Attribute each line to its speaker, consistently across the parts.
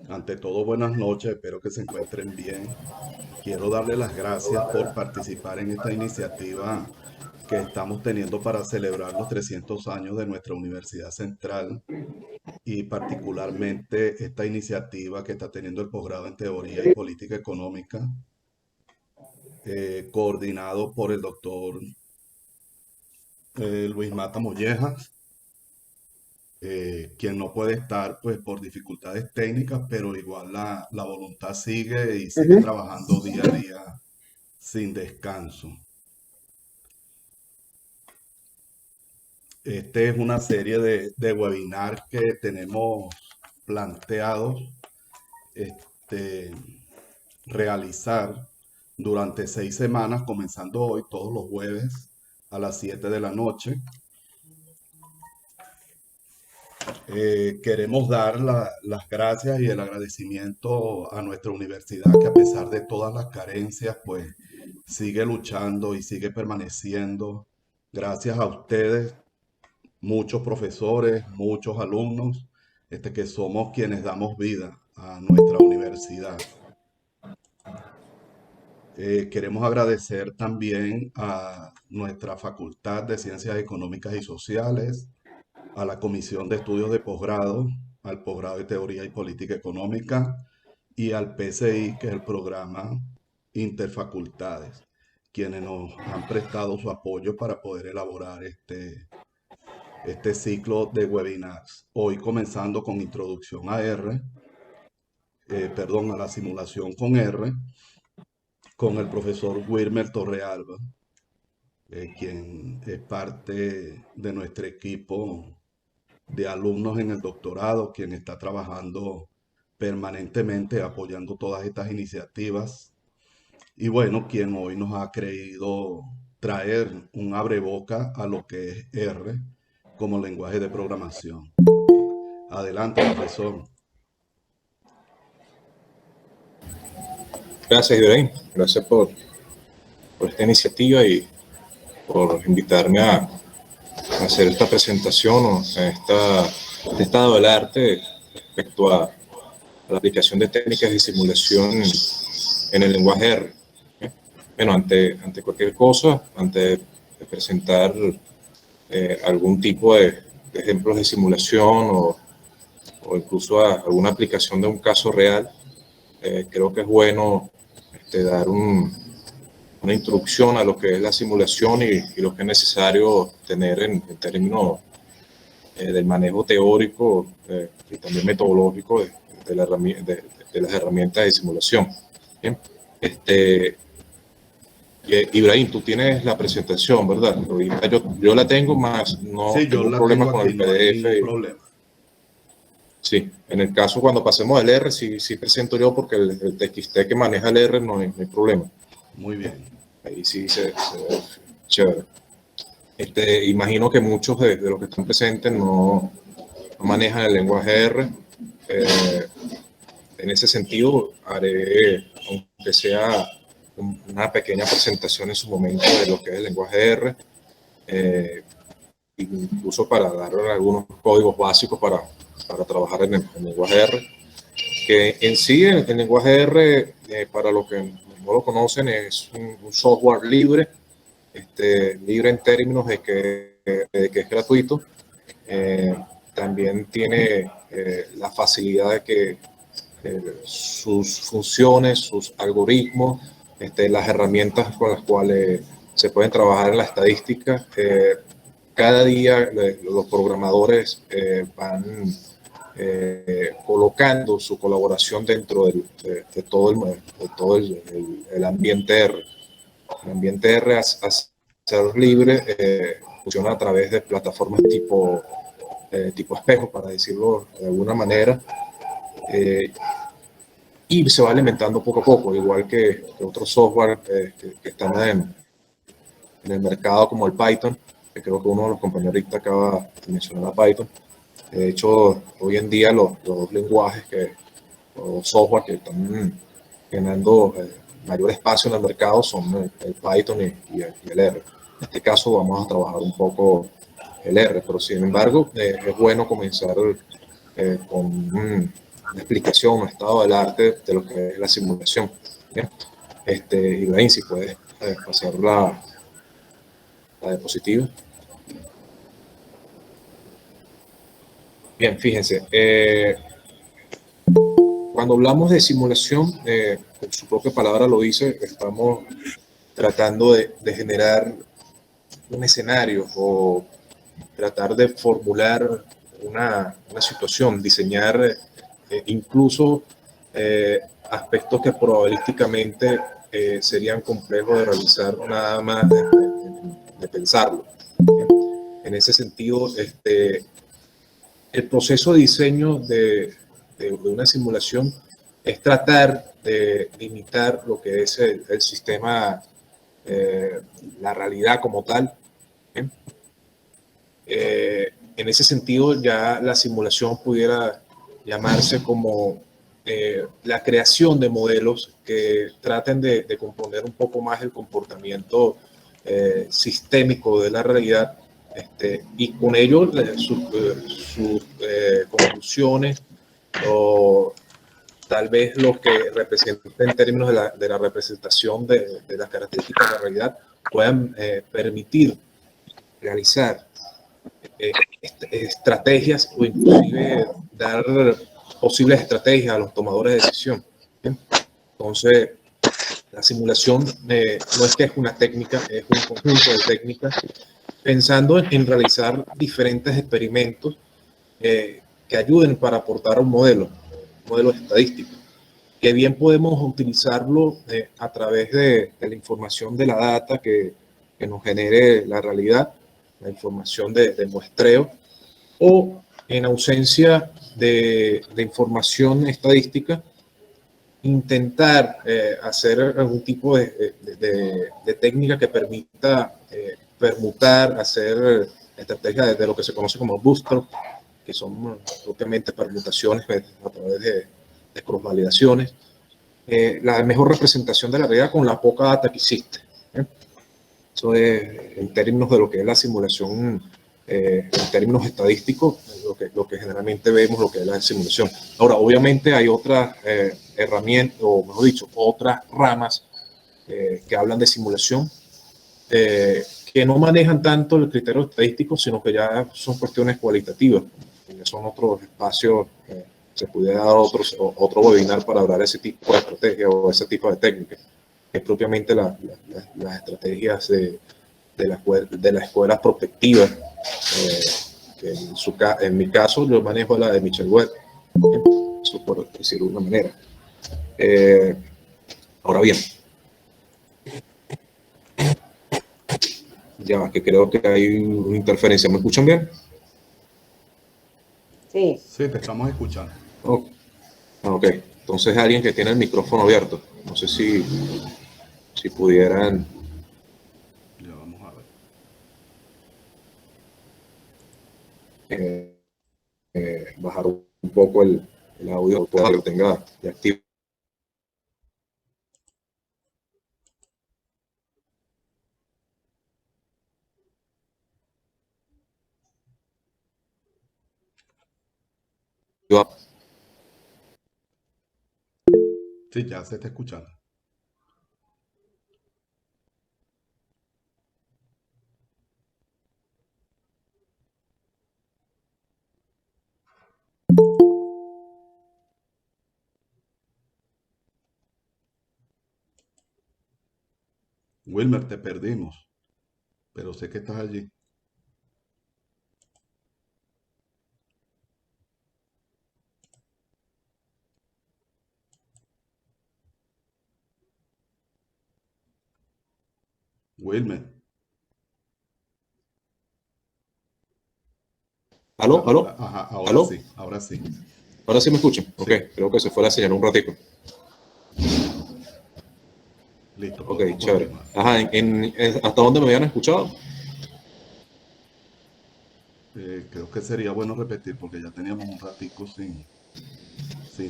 Speaker 1: Ante todo, buenas noches, espero que se encuentren bien. Quiero darle las gracias por participar en esta iniciativa que estamos teniendo para celebrar los 300 años de nuestra Universidad Central y particularmente esta iniciativa que está teniendo el posgrado en Teoría y Política Económica, coordinado por el doctor Luis Mata Mollejas, quien no puede estar pues por dificultades técnicas, pero igual la voluntad sigue y sigue
Speaker 2: Ujú.
Speaker 1: trabajando día a día sin descanso. Este es una serie de webinars que tenemos planteados este, realizar durante 6 semanas, comenzando hoy todos los jueves a las 7 de la noche. Queremos dar las gracias y el agradecimiento a nuestra universidad que a pesar de todas las carencias, pues sigue luchando y sigue permaneciendo. Gracias a ustedes, muchos profesores, muchos alumnos, que somos quienes damos vida a nuestra universidad. Queremos agradecer también a nuestra Facultad de Ciencias Económicas y Sociales, a la Comisión de Estudios de Posgrado, al Posgrado de Teoría y Política Económica y al PCI, que es el programa Interfacultades, quienes nos han prestado su apoyo para poder elaborar este ciclo de webinars. Hoy comenzando con introducción a R, perdón, a la simulación con R, con el profesor Wilmer Torrealba, quien es parte de nuestro equipo de alumnos en el doctorado, quien está trabajando permanentemente apoyando todas estas iniciativas. Y bueno, quien hoy nos ha creído traer un abreboca a lo que es R como lenguaje de programación. Adelante, profesor.
Speaker 3: Gracias, Ibrahim. Gracias por esta iniciativa y por invitarme a hacer esta presentación o este estado del arte respecto a la aplicación de técnicas de simulación en el lenguaje R. Bueno, ante cualquier cosa, antes de presentar algún tipo de ejemplos de simulación o incluso alguna aplicación de un caso real, creo que es bueno dar una introducción a lo que es la simulación y lo que es necesario tener en términos del manejo teórico y también metodológico de las herramientas de simulación. Bien. Ibrahim, tú tienes la presentación, ¿verdad? Ahorita yo la tengo, más no
Speaker 1: Sí, yo
Speaker 3: tengo
Speaker 1: la
Speaker 3: problema
Speaker 1: tengo
Speaker 3: con
Speaker 1: aquí,
Speaker 3: el
Speaker 1: no hay ningún
Speaker 3: PDF.
Speaker 1: problema.
Speaker 3: Sí, en el caso cuando pasemos al R, sí presento yo porque el TXT que maneja el R no hay problema.
Speaker 1: Muy bien.
Speaker 3: Ahí sí se ve chévere. Imagino que muchos de los que están presentes no manejan el lenguaje R. En ese sentido, haré, aunque sea una pequeña presentación en su momento de lo que es el lenguaje R, incluso para dar algunos códigos básicos para trabajar en el lenguaje R. Que en sí el lenguaje R, para los que no lo conocen, es un software libre, libre en términos de que es gratuito. También tiene la facilidad de que sus funciones, sus algoritmos, las herramientas con las cuales se pueden trabajar en la estadística. Cada día los programadores van colocando su colaboración dentro de todo el ambiente R. El ambiente R, a ser libre, funciona a través de plataformas tipo espejo, para decirlo de alguna manera, y se va alimentando poco a poco, igual que otros software que están en el mercado, como el Python, que creo que uno de los compañeros ahorita acaba de mencionar a Python. De hecho, hoy en día los lenguajes o software que están ganando mayor espacio en el mercado son el Python y el R. En este caso vamos a trabajar un poco el R, pero sin embargo es bueno comenzar con explicación, un estado del arte de lo que es la simulación. ¿Bien? Ibrahim, si puedes pasar la diapositiva. Bien, fíjense, cuando hablamos de simulación, con su propia palabra lo dice, estamos tratando de generar un escenario o tratar de formular una situación, diseñar incluso aspectos que probabilísticamente serían complejos de realizar nada más de pensarlo. En ese sentido, el proceso de diseño de una simulación es tratar de imitar lo que es el sistema, la realidad como tal. En ese sentido, ya la simulación pudiera llamarse como la creación de modelos que traten de componer un poco más el comportamiento sistémico de la realidad, y con ello sus conclusiones o tal vez lo que representa en términos de la representación de las características de la realidad puedan permitir realizar estrategias o inclusive dar posibles estrategias a los tomadores de decisión. ¿Bien? Entonces, la simulación no es que es una técnica, es un conjunto de técnicas pensando en realizar diferentes experimentos que ayuden para aportar un modelo estadístico, que bien podemos utilizarlo a través de la información de la data que nos genere la realidad, la información de muestreo, o en ausencia de información estadística, intentar hacer algún tipo de técnica que permita permutar, hacer estrategias de lo que se conoce como bootstrap, que son propiamente permutaciones a través de cross-validaciones, la mejor representación de la realidad con la poca data que existe. Eso es en términos de lo que es la simulación, en términos estadísticos, lo que generalmente vemos, lo que es la simulación. Ahora, obviamente hay otras herramientas, o mejor dicho, otras ramas que hablan de simulación, que no manejan tanto el criterio estadístico, sino que ya son cuestiones cualitativas, que son otros espacios. Se pudiera dar otro webinar para hablar de ese tipo de estrategia o ese tipo de técnica, es propiamente las estrategias de las escuelas prospectivas, que en mi caso yo manejo la de Michel Webb, eso por decirlo de una manera. Ahora bien, ya que creo que hay una interferencia, ¿me escuchan bien?
Speaker 1: Sí. Sí, te estamos escuchando.
Speaker 3: Oh. Ok, entonces alguien que tiene el micrófono abierto, no sé si pudieran...
Speaker 1: Ya vamos a
Speaker 3: ver. Bajar un poco el audio para que lo tenga de activo.
Speaker 1: Sí, ya se está escuchando. Wilmer, te perdimos, pero sé que estás allí. Wilmer.
Speaker 3: ¿Aló? ¿Aló?
Speaker 1: Ajá, ahora
Speaker 3: ¿Aló?
Speaker 1: sí, ahora sí.
Speaker 3: ¿Ahora sí me escuchan?
Speaker 1: Sí.
Speaker 3: Ok, creo que se fue la señal un ratito.
Speaker 1: Listo,
Speaker 3: Ok,
Speaker 1: podemos
Speaker 3: chévere.
Speaker 1: continuar.
Speaker 3: Ajá, ¿hasta dónde me habían escuchado?
Speaker 1: Creo que sería bueno repetir porque ya teníamos un ratico sin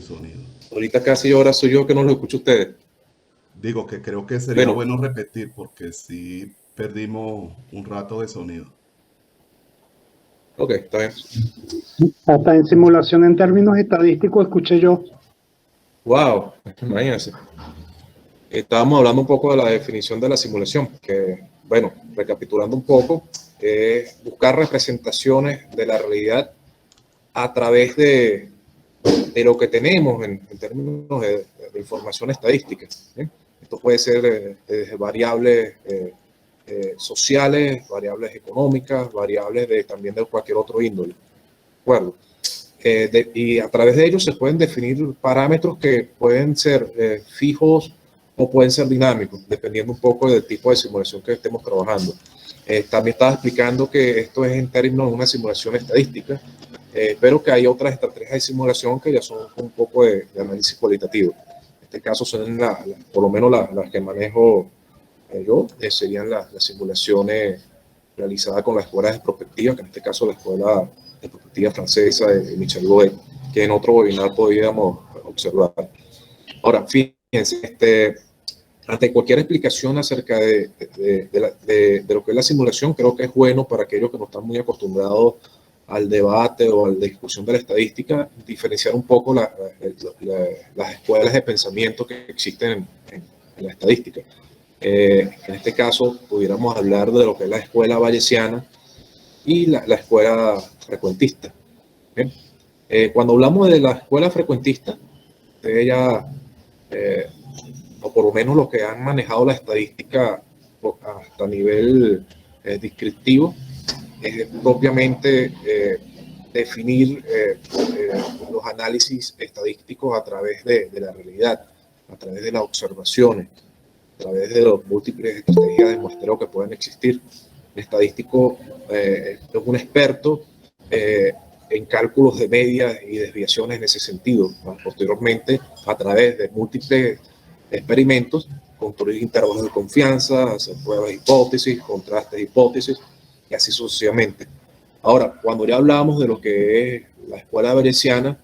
Speaker 1: sonido.
Speaker 3: Ahorita casi ahora soy yo que no lo escucho a ustedes.
Speaker 1: Digo que creo que sería
Speaker 3: Bueno,
Speaker 1: bueno repetir porque sí perdimos un rato de sonido.
Speaker 3: Ok, está bien.
Speaker 2: Hasta en simulación en términos estadísticos escuché yo.
Speaker 3: Wow, imagínense. Estábamos hablando un poco de la definición de la simulación, que, bueno, recapitulando un poco, es buscar representaciones de la realidad a través de lo que tenemos en términos de información estadística. ¿Bien? Esto puede ser desde variables sociales, variables económicas, variables también de cualquier otro índole. ¿De acuerdo? Y a través de ellos se pueden definir parámetros que pueden ser fijos o pueden ser dinámicos, dependiendo un poco del tipo de simulación que estemos trabajando. También estaba explicando que esto es en términos de una simulación estadística, pero que hay otras estrategias de simulación que ya son un poco de análisis cualitativo. En este caso son por lo menos las que manejo yo, serían las simulaciones realizadas con las escuelas de perspectiva, que en este caso la escuela de perspectiva francesa de Michel Godet, que en otro webinar podíamos observar. Ahora, fíjense, ante cualquier explicación acerca de lo que es la simulación, creo que es bueno para aquellos que no están muy acostumbrados al debate o a la discusión de la estadística, diferenciar un poco las escuelas de pensamiento que existen en la estadística. En este caso, pudiéramos hablar de lo que es la escuela bayesiana y la escuela frecuentista. Cuando hablamos de la escuela frecuentista, ella, o por lo menos los que han manejado la estadística hasta nivel descriptivo, es propiamente definir los análisis estadísticos a través de la realidad, a través de las observaciones, a través de las múltiples estrategias de muestreo que pueden existir. El estadístico es un experto en cálculos de medias y desviaciones en ese sentido. Posteriormente, a través de múltiples experimentos, construir intervalos de confianza, hacer pruebas de hipótesis, contrastes de hipótesis y así sucesivamente. Ahora, cuando ya hablamos de lo que es la escuela bayesiana,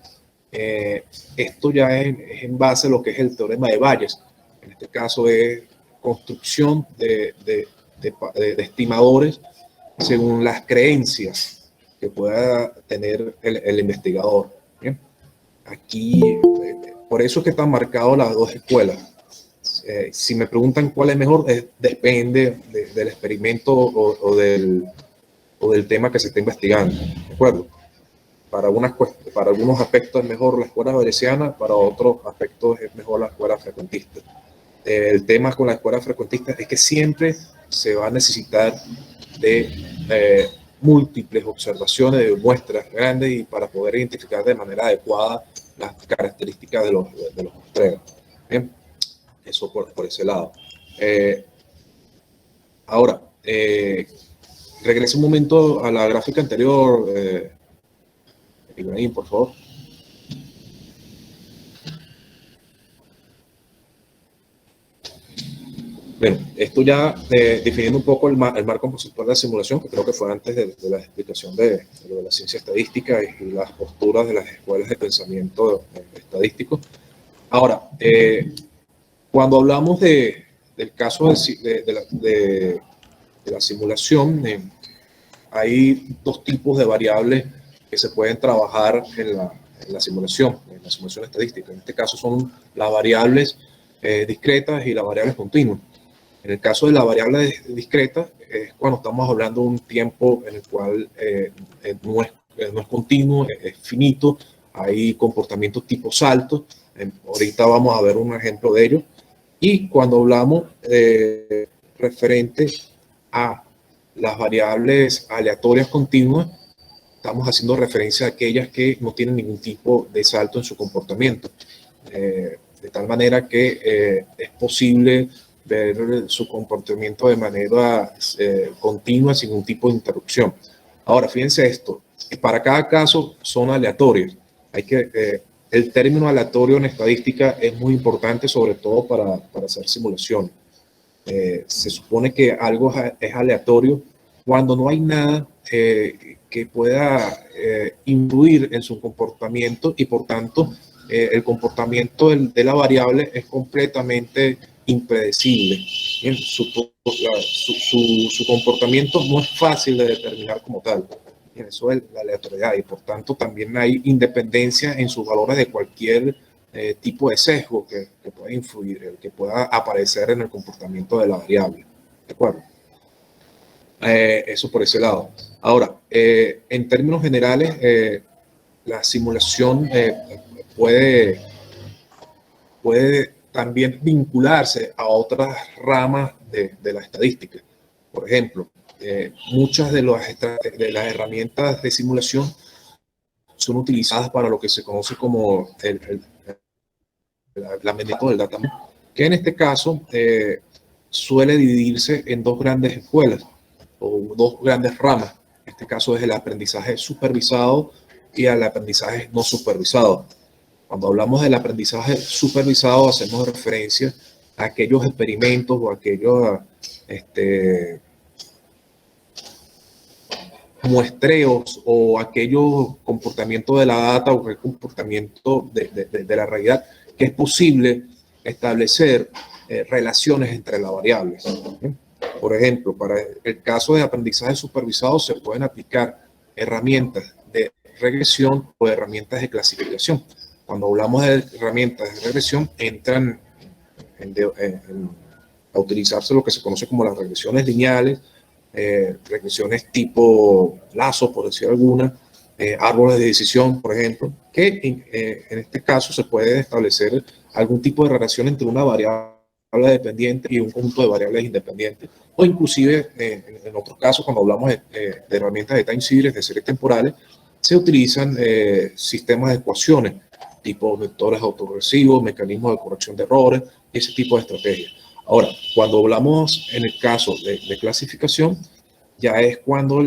Speaker 3: esto ya es en base a lo que es el teorema de Bayes. En este caso es construcción de estimadores según las creencias que pueda tener el investigador. ¿Bien? Aquí, por eso es que están marcadas las dos escuelas. Si me preguntan cuál es mejor, depende del experimento o del tema que se está investigando. ¿De acuerdo? Para algunos aspectos es mejor la escuela bayesiana, para otros aspectos es mejor la escuela frecuentista. El tema con la escuela frecuentista es que siempre se va a necesitar de múltiples observaciones de muestras grandes y para poder identificar de manera adecuada las características de los muestreos. ¿Bien? Eso por ese lado. Ahora, regrese un momento a la gráfica anterior, Ibrahim, por favor. Bueno, esto ya definiendo un poco el marco conceptual de la simulación, que creo que fue antes de la explicación de la ciencia estadística y las posturas de las escuelas de pensamiento estadístico. Ahora, cuando hablamos del caso de la simulación, hay dos tipos de variables que se pueden trabajar en la simulación estadística. En este caso son las variables discretas y las variables continuas. En el caso de la variable discreta, es cuando estamos hablando de un tiempo en el cual no es continuo, es finito, hay comportamientos tipo saltos. Ahorita vamos a ver un ejemplo de ello. Y cuando hablamos referente a las variables aleatorias continuas, estamos haciendo referencia a aquellas que no tienen ningún tipo de salto en su comportamiento. De tal manera que es posible ver su comportamiento de manera continua, sin ningún tipo de interrupción. Ahora, fíjense esto, para cada caso son aleatorios. El término aleatorio en estadística es muy importante, sobre todo para hacer simulaciones. Se supone que algo es aleatorio cuando no hay nada que pueda influir en su comportamiento y por tanto el comportamiento de la variable es completamente impredecible. Bien, su comportamiento no es fácil de determinar como tal. en eso es la aleatoriedad, y por tanto también hay independencia en sus valores de cualquier tipo de sesgo que pueda influir, que pueda aparecer en el comportamiento de la variable. ¿De acuerdo? Eso por ese lado. Ahora, en términos generales, la simulación puede también vincularse a otras ramas de la estadística. Por ejemplo, muchas de las herramientas de simulación son utilizadas para lo que se conoce como la método del data, que en este caso suele dividirse en dos grandes escuelas o dos grandes ramas. En este caso es el aprendizaje supervisado y el aprendizaje no supervisado. Cuando hablamos del aprendizaje supervisado, hacemos referencia a aquellos experimentos o aquellos muestreos o aquellos comportamientos de la data o el comportamiento de la realidad que es posible establecer relaciones entre las variables. Por ejemplo, para el caso de aprendizaje supervisado se pueden aplicar herramientas de regresión o herramientas de clasificación. Cuando hablamos de herramientas de regresión, entran a utilizarse lo que se conoce como las regresiones lineales, regresiones tipo lazo, por decir alguna, árboles de decisión, por ejemplo, que en este caso se puede establecer algún tipo de relación entre una variable dependiente y un conjunto de variables independientes, o inclusive en otros casos, cuando hablamos de herramientas de time series, de series temporales, se utilizan sistemas de ecuaciones, tipo vectores autorregresivo, mecanismos de corrección de errores, y ese tipo de estrategias. Ahora, cuando hablamos en el caso de clasificación, ya es cuando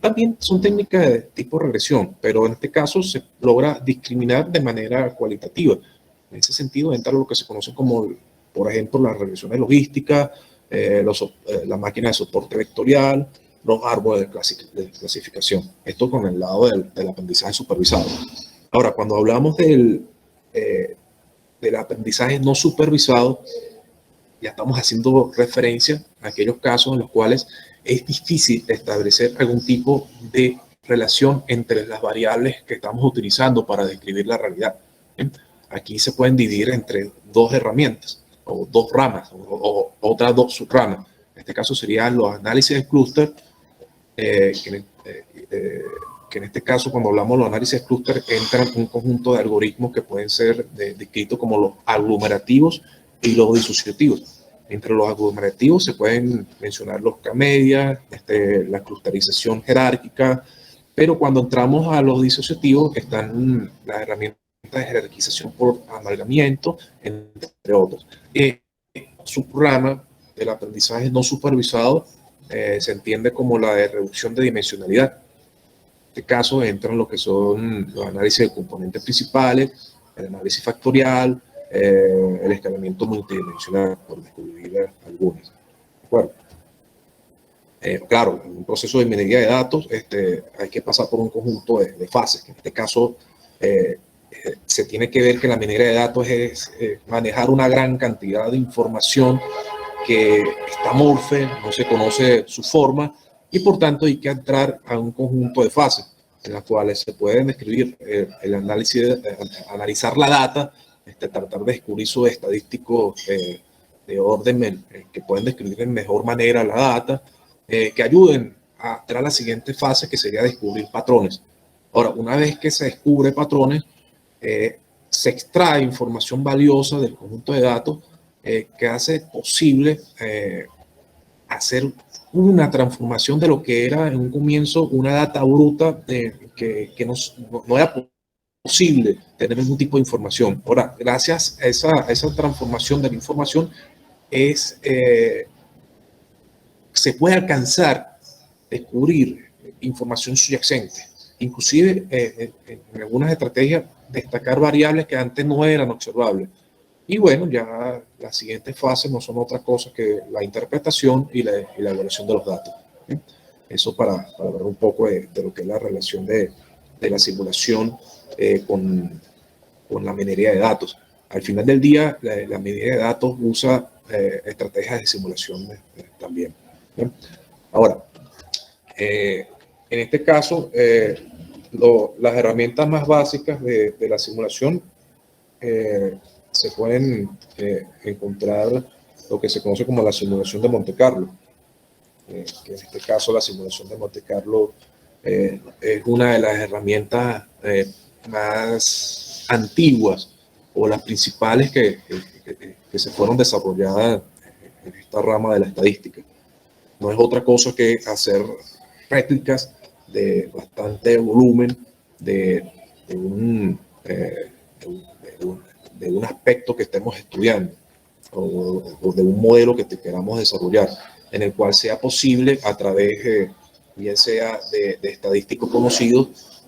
Speaker 3: también son técnicas de tipo regresión, pero en este caso se logra discriminar de manera cualitativa. En ese sentido entra lo que se conoce como, por ejemplo, las regresiones logísticas, la máquina de soporte vectorial, los árboles de clasificación. Esto con el lado del aprendizaje supervisado. Ahora, cuando hablamos del aprendizaje no supervisado, ya estamos haciendo referencia a aquellos casos en los cuales es difícil establecer algún tipo de relación entre las variables que estamos utilizando para describir la realidad. Aquí se pueden dividir entre dos herramientas, o dos ramas, o otras dos subramas. En este caso serían los análisis de clúster, que en este caso, cuando hablamos de los análisis de clúster, entran un conjunto de algoritmos que pueden ser descritos como los aglomerativos y los disociativos. Entre los aglomerativos se pueden mencionar los K-media, la clusterización jerárquica, pero cuando entramos a los disociativos están las herramientas de jerarquización por amalgamiento, entre otros. Subrama del aprendizaje no supervisado se entiende como la de reducción de dimensionalidad. En este caso entran lo que son los análisis de componentes principales, el análisis factorial, el escalamiento multidimensional, por descubrir algunas. ¿De acuerdo? Claro, en un proceso de minería de datos hay que pasar por un conjunto de fases, que en este caso se tiene que ver que la minería de datos es manejar una gran cantidad de información que está amorfe, no se conoce su forma, y por tanto hay que entrar a un conjunto de fases en las cuales se pueden describir el análisis, analizar la data, tratar de descubrir sus estadísticos de orden que pueden describir en mejor manera la data, que ayuden a entrar a la siguiente fase, que sería descubrir patrones. Ahora, una vez que se descubre patrones, se extrae información valiosa del conjunto de datos que hace posible hacer una transformación de lo que era en un comienzo una data bruta que no era posible tener ningún tipo de información. Ahora, gracias a esa transformación de la información se puede alcanzar, descubrir información subyacente, inclusive en algunas estrategias destacar variables que antes no eran observables. Y bueno, ya las siguientes fases no son otra cosa que la interpretación y la evaluación de los datos. Eso para hablar un poco de lo que es la relación de la simulación con la minería de datos. Al final del día, la minería de datos usa estrategias de simulación también. Ahora, En este caso, las herramientas más básicas de la simulación se pueden encontrar lo que se conoce como la simulación de Monte Carlo. Que en este caso la simulación de Monte Carlo es una de las herramientas más antiguas o las principales que se fueron desarrolladas en esta rama de la estadística. No es otra cosa que hacer réplicas de bastante volumen de un aspecto que estemos estudiando o de un modelo que queramos desarrollar, en el cual sea posible a través, bien sea de estadísticos conocidos,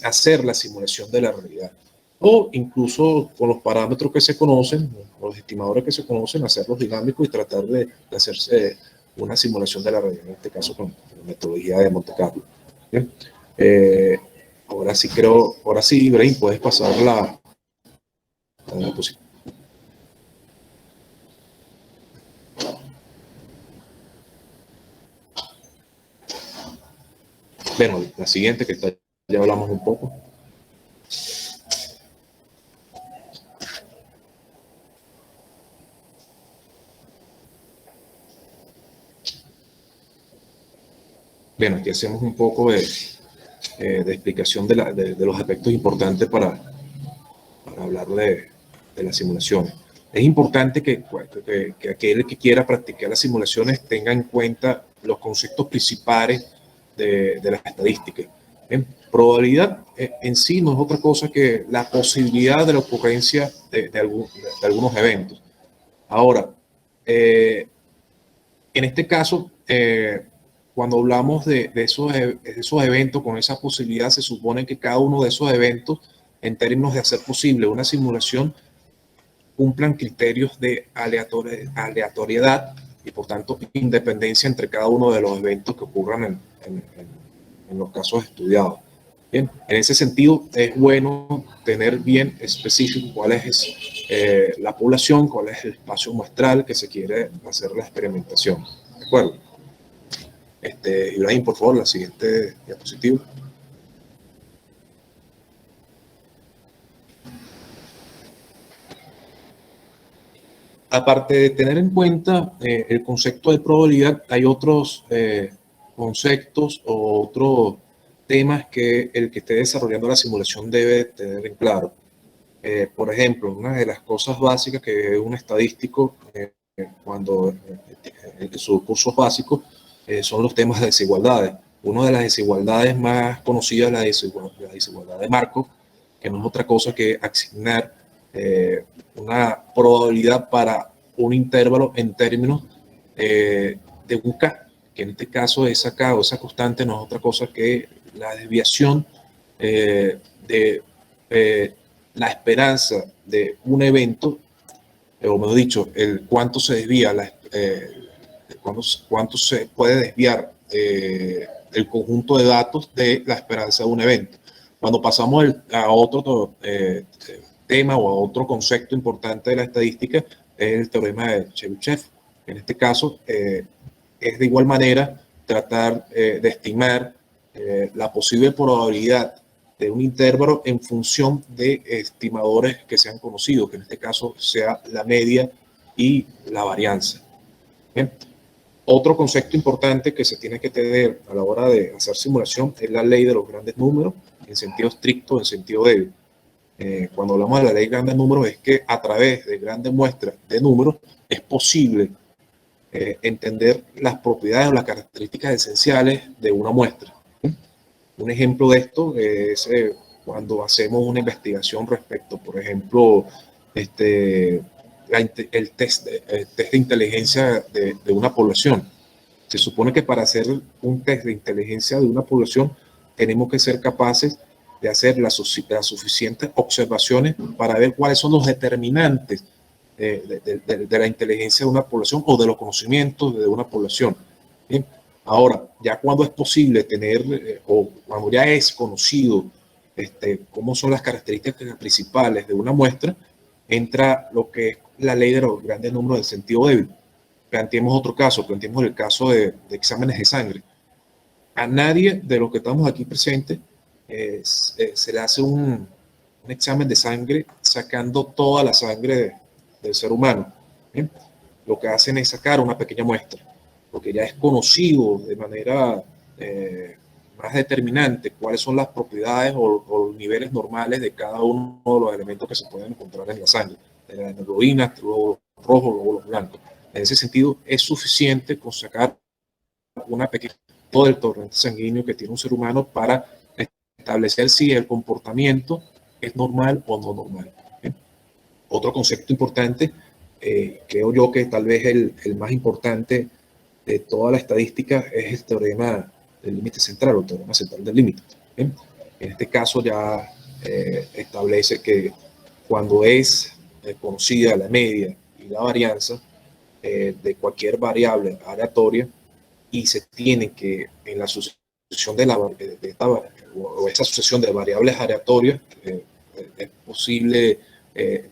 Speaker 3: hacer la simulación de la realidad. O incluso con los parámetros que se conocen, los estimadores que se conocen, hacerlos dinámicos y tratar de hacerse una simulación de la realidad, en este caso con la metodología de Monte Carlo. ¿Bien? Ahora sí, Ibrahim, puedes pasar la diapositiva. Bueno, la siguiente, que ya hablamos un poco. Bueno, aquí hacemos un poco de explicación de los aspectos importantes para hablar de las simulaciones. Es importante que aquel que quiera practicar las simulaciones tenga en cuenta los conceptos principales de la estadística. Probabilidad en sí no es otra cosa que la posibilidad de la ocurrencia de algunos eventos. Ahora, en este caso, cuando hablamos de esos eventos con esa posibilidad, se supone que cada uno de esos eventos, en términos de hacer posible una simulación, cumplan criterios de aleatoriedad y, por tanto, independencia entre cada uno de los eventos que ocurran en los casos estudiados. Bien, en ese sentido, es bueno tener bien específico cuál es la población, cuál es el espacio muestral que se quiere hacer la experimentación. ¿De acuerdo? Ibrahim, por favor, la siguiente diapositiva. Aparte de tener en cuenta el concepto de probabilidad, hay otros conceptos o otros temas que el que esté desarrollando la simulación debe tener en claro. Por ejemplo, una de las cosas básicas que un estadístico, cuando en sus cursos básicos, son los temas de desigualdades. Una de las desigualdades más conocidas es la desigualdad de Markov, que no es otra cosa que asignar una probabilidad para un intervalo en términos de un K, que en este caso esa K o esa constante no es otra cosa que la desviación de la esperanza de un evento, o mejor dicho, cuánto se desvía, cuánto se puede desviar el conjunto de datos de la esperanza de un evento. Cuando pasamos a otro tema o a otro concepto importante de la estadística, es el teorema de Chebyshev. En este caso, es de igual manera tratar de estimar la posible probabilidad de un intervalo en función de estimadores que sean conocidos, que en este caso sea la media y la varianza. Bien. Otro concepto importante que se tiene que tener a la hora de hacer simulación es la ley de los grandes números, en sentido estricto, en sentido débil. Cuando hablamos de la ley de grandes números, es que a través de grandes muestras de números es posible entender las propiedades o las características esenciales de una muestra. Un ejemplo de esto es cuando hacemos una investigación respecto, por ejemplo, el test de inteligencia de una población. Se supone que para hacer un test de inteligencia de una población tenemos que ser capaces de hacer las suficientes observaciones para ver cuáles son los determinantes de la inteligencia de una población o de los conocimientos de una población. Bien. Ahora, ya cuando es posible tener, o cuando ya es conocido cómo son las características principales de una muestra, entra lo que es la ley de los grandes números del sentido débil. Planteemos otro caso, planteemos el caso de exámenes de sangre. a nadie de los que estamos aquí presentes se le hace un examen de sangre sacando toda la sangre del ser humano. ¿Bien? Lo que hacen es sacar una pequeña muestra, porque ya es conocido de manera más determinante cuáles son las propiedades o niveles normales de cada uno de los elementos que se pueden encontrar en la sangre, de la hemoglobina, glóbulos rojos, glóbulos blancos. En ese sentido, es suficiente con sacar una pequeña todo el torrente sanguíneo que tiene un ser humano para establecer si el comportamiento es normal o no normal. ¿Bien? Otro concepto importante, creo yo que tal vez el más importante de toda la estadística, es el teorema del límite central o teorema central del límite. ¿Bien? En este caso ya establece que cuando es conocida la media y la varianza de cualquier variable aleatoria, y se tiene que en la sucesión de esta sucesión de variables aleatorias es posible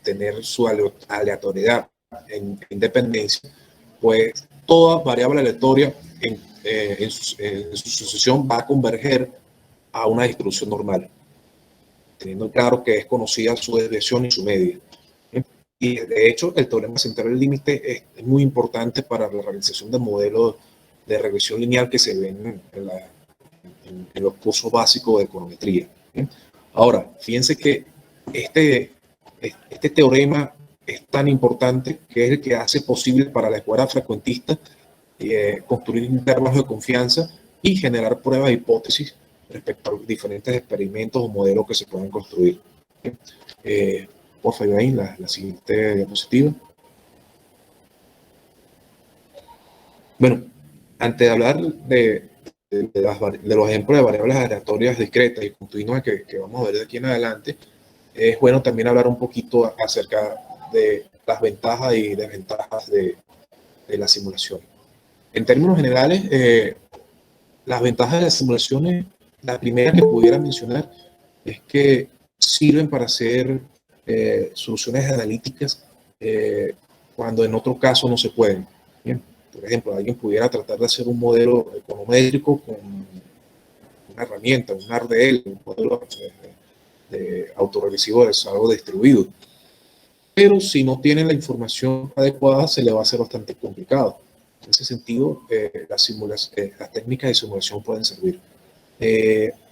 Speaker 3: tener su aleatoriedad en independencia, pues toda variable aleatoria en su sucesión va a converger a una distribución normal, teniendo claro que es conocida su desviación y su media. Y de hecho, el teorema central del límite es muy importante para la realización de modelos de regresión lineal que se ven en los cursos básicos de econometría. Ahora, fíjense que este teorema es tan importante que es el que hace posible para la escuela frecuentista construir intervalos de confianza y generar pruebas de hipótesis respecto a diferentes experimentos o modelos que se puedan construir. Por favor, ahí la siguiente diapositiva. Bueno, antes de hablar de los ejemplos de variables aleatorias discretas y continuas que vamos a ver de aquí en adelante, es bueno también hablar un poquito acerca de las ventajas y desventajas de la simulación. En términos generales, las ventajas de las simulaciones, la primera que pudiera mencionar es que sirven para hacer soluciones analíticas cuando en otro caso no se pueden. Bien. Por ejemplo, alguien pudiera tratar de hacer un modelo econométrico con una herramienta, un RDL, un modelo de autorregresivo de desarrollo distribuido. Pero si no tienen la información adecuada, se le va a hacer bastante complicado. En ese sentido, las técnicas de simulación pueden servir.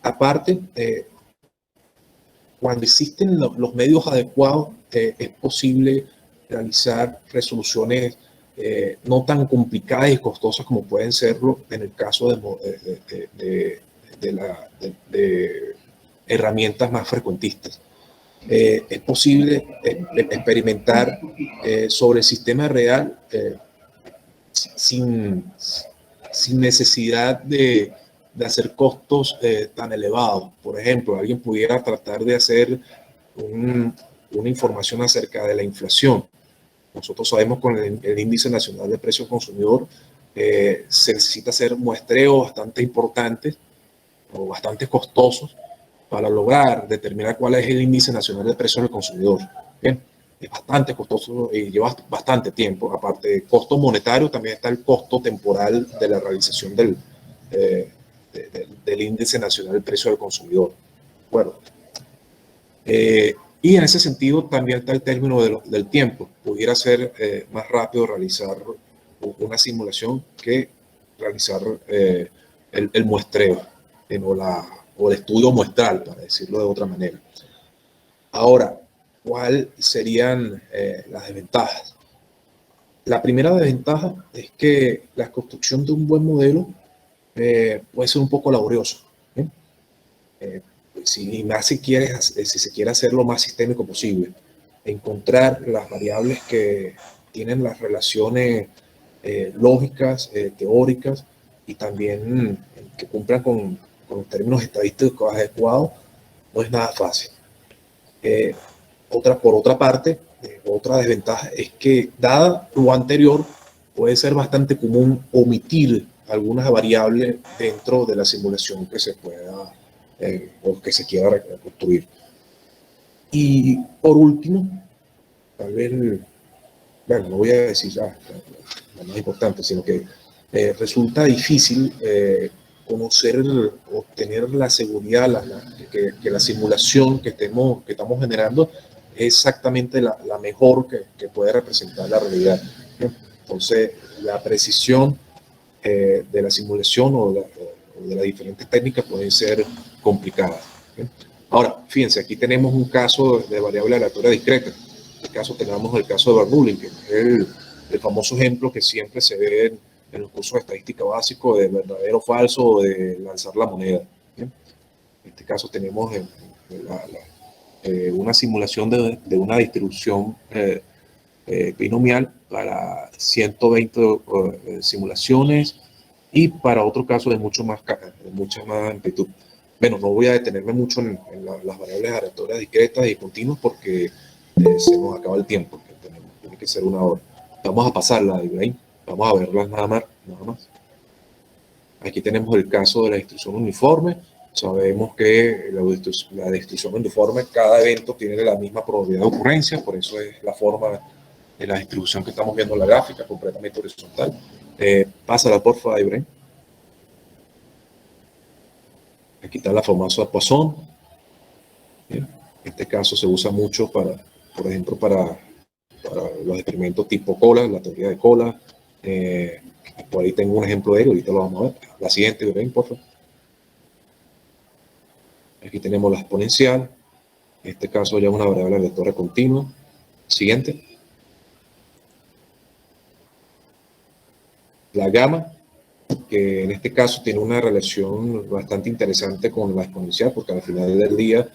Speaker 3: Aparte, cuando existen los medios adecuados, es posible realizar resoluciones no tan complicadas y costosas como pueden serlo en el caso de herramientas más frecuentistas. Es posible experimentar sobre el sistema real sin necesidad de hacer costos tan elevados. Por ejemplo, alguien pudiera tratar de hacer una información acerca de la inflación. Nosotros sabemos con el Índice Nacional de Precios Consumidor se necesita hacer muestreos bastante importantes o bastante costosos para lograr determinar cuál es el Índice Nacional de Precios del Consumidor. Bien, es bastante costoso y lleva bastante tiempo. Aparte de costo monetario, también está el costo temporal de la realización del Índice Nacional del Precio del Consumidor. Bueno, y en ese sentido también está el término del tiempo. Pudiera ser más rápido realizar una simulación que realizar el muestreo o el estudio muestral, para decirlo de otra manera. Ahora, ¿cuáles serían las desventajas? La primera desventaja es que la construcción de un buen modelo puede ser un poco laborioso. Si se quiere hacer lo más sistémico posible, encontrar las variables que tienen las relaciones lógicas, teóricas y también que cumplan con los términos estadísticos adecuados, no es nada fácil. Por otra parte, otra desventaja es que, dada lo anterior, puede ser bastante común omitir algunas variables dentro de la simulación que se pueda o que se quiera reconstruir. Y por último, tal vez, bueno, no voy a decir lo más importante, sino que resulta difícil conocer o tener la seguridad que la simulación que estamos generando es exactamente la mejor que puede representar la realidad. Entonces, la precisión de la simulación o de las diferentes técnicas puede ser complicada. Ahora, fíjense, aquí tenemos un caso de variable aleatoria discreta. En este caso tenemos el caso de Bernoulli, que es el famoso ejemplo que siempre se ve en los cursos de estadística básico de verdadero o falso o de lanzar la moneda. ¿Bien? En este caso tenemos una simulación de una distribución binomial para 120 simulaciones y para otro caso de mucha más amplitud. Bueno, no voy a detenerme mucho en las variables aleatorias discretas y continuas porque se nos acaba el tiempo, que tiene que ser una hora. Vamos a pasarla, Ibrahim. Vamos a verlas nada más. Aquí tenemos el caso de la distribución uniforme. Sabemos que la distribución uniforme, cada evento tiene la misma probabilidad de ocurrencia, por eso es la forma de la distribución que estamos viendo en la gráfica, completamente horizontal. Pásala, por favor, Ibrahim. Aquí está la famosa Poisson. En este caso se usa mucho por ejemplo, para los experimentos tipo cola, la teoría de cola. Por ahí tengo un ejemplo de ello, ahorita lo vamos a ver. La siguiente, Ibrahim, por favor. Aquí tenemos la exponencial. En este caso ya es una variable aleatoria continua. Siguiente. La gamma, que en este caso tiene una relación bastante interesante con la exponencial, porque al final del día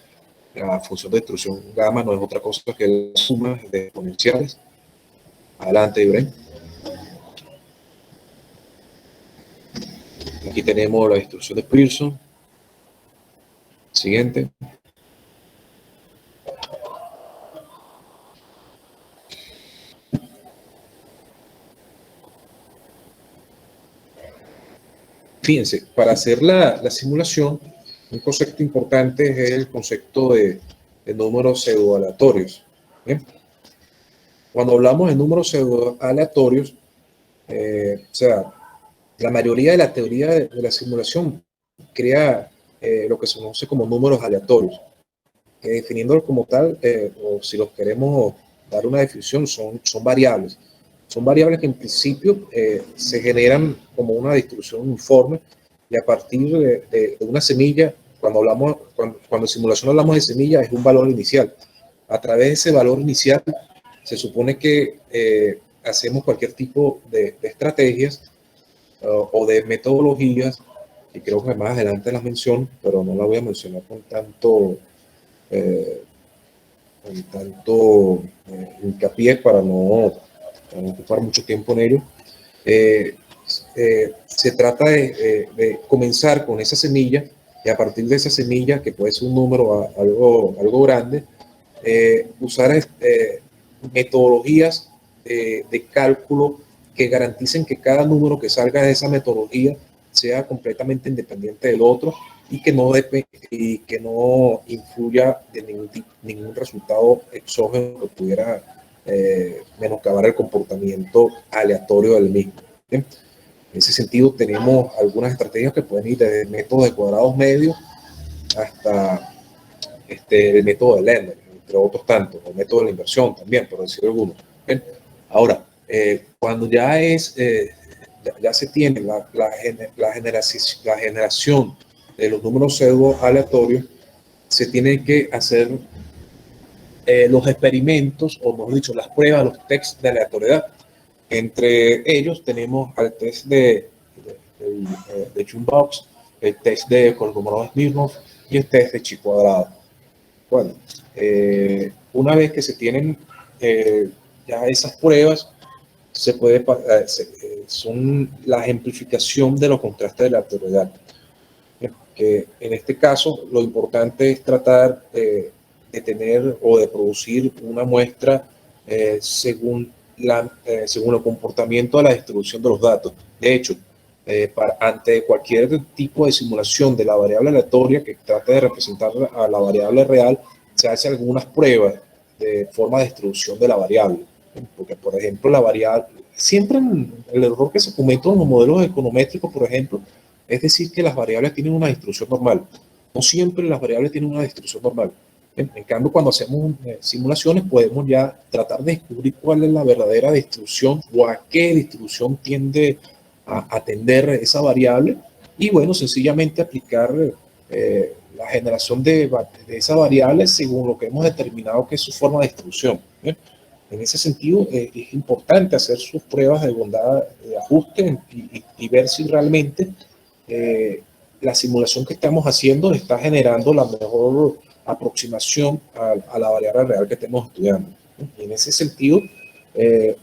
Speaker 3: la función de distribución gamma no es otra cosa que la suma de exponenciales. Adelante, Ibrahim. Aquí tenemos la distribución de Pearson. Siguiente. Fíjense, para hacer la simulación, un concepto importante es el concepto de números pseudoaleatorios. ¿Bien? Cuando hablamos de números pseudoaleatorios, o sea, la mayoría de la teoría de la simulación crea lo que se conoce como números aleatorios, que definiéndolo como tal, o si los queremos dar una definición, son variables. Son variables que en principio se generan como una distribución uniforme y a partir de una semilla, cuando en simulación hablamos de semilla, es un valor inicial. A través de ese valor inicial se supone que hacemos cualquier tipo de estrategias o de metodologías, y creo que más adelante las menciono, pero no las voy a mencionar con tanto hincapié para no ocupar mucho tiempo en ello. Se trata de comenzar con esa semilla y a partir de esa semilla, que puede ser un número algo grande, usar metodologías de cálculo que garanticen que cada número que salga de esa metodología sea completamente independiente del otro y que no influya de ningún resultado exógeno que pudiera menoscabar el comportamiento aleatorio del mismo. ¿Bien? En ese sentido, tenemos algunas estrategias que pueden ir desde métodos de cuadrados medios hasta el método de Lerner, entre otros tantos, el método de la inversión también, por decir algunos. ¿Bien? Ahora, cuando ya se tiene la generación de los números pseudo aleatorios, se tienen que hacer los experimentos, o mejor dicho, las pruebas, los tests de aleatoriedad. Entre ellos tenemos el test de June-Box, el test de Kolmogorov-Smirnov y el test de Chi-cuadrado. Bueno, una vez que se tienen ya esas pruebas, son la ejemplificación de los contrastes de la aleatoriedad. Que en este caso lo importante es tratar de tener o de producir una muestra según el comportamiento de la distribución de los datos. De hecho, ante cualquier tipo de simulación de la variable aleatoria que trate de representar a la variable real, se hacen algunas pruebas de forma de distribución de la variable. Porque, por ejemplo, la variable, siempre el error que se comete en los modelos econométricos, por ejemplo, Es decir, que las variables tienen una distribución normal. No siempre las variables tienen una distribución normal. En cambio, cuando hacemos simulaciones, podemos ya tratar de descubrir cuál es la verdadera distribución o a qué distribución tiende a atender esa variable. Y bueno, sencillamente aplicar la generación de esa variable según lo que hemos determinado que es su forma de distribución. En ese sentido, es importante hacer sus pruebas de bondad de ajuste y ver si realmente la simulación que estamos haciendo está generando la mejor aproximación a la variable real que estemos estudiando. Y en ese sentido,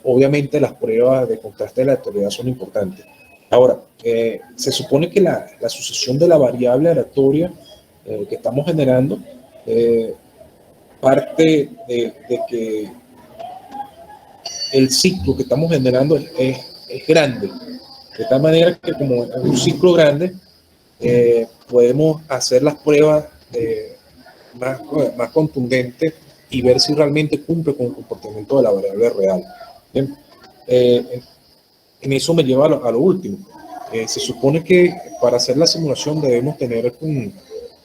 Speaker 3: obviamente las pruebas de contraste de la aleatoriedad son importantes. Ahora, se supone que la sucesión de la variable aleatoria que estamos generando parte de que el ciclo que estamos generando es grande. De tal manera que como es un ciclo grande, podemos hacer las pruebas más contundentes y ver si realmente cumple con el comportamiento de la variable real. Bien, en eso me lleva a lo último. Se supone que para hacer la simulación debemos tener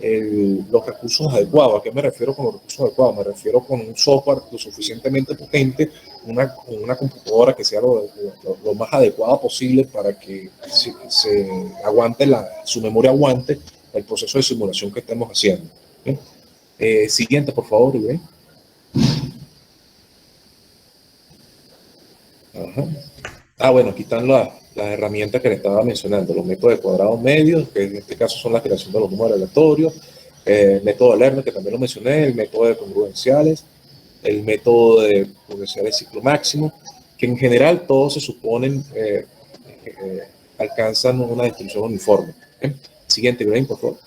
Speaker 3: los recursos adecuados. ¿A qué me refiero con los recursos adecuados? Me refiero con un software lo suficientemente potente, una computadora que sea lo más adecuada posible para que se aguante su memoria aguante el proceso de simulación que estemos haciendo. ¿Bien? Siguiente, por favor, Iván. Ajá. Bueno, aquí están las herramientas que le estaba mencionando, los métodos de cuadrados medios, que en este caso son la creación de los números aleatorios, el método de Lerner, que también lo mencioné, el método de congruenciales, el método de congruenciales ciclo máximo, que en general todos se suponen alcanzan una distribución uniforme. Siguiente, Ibrahim, por favor.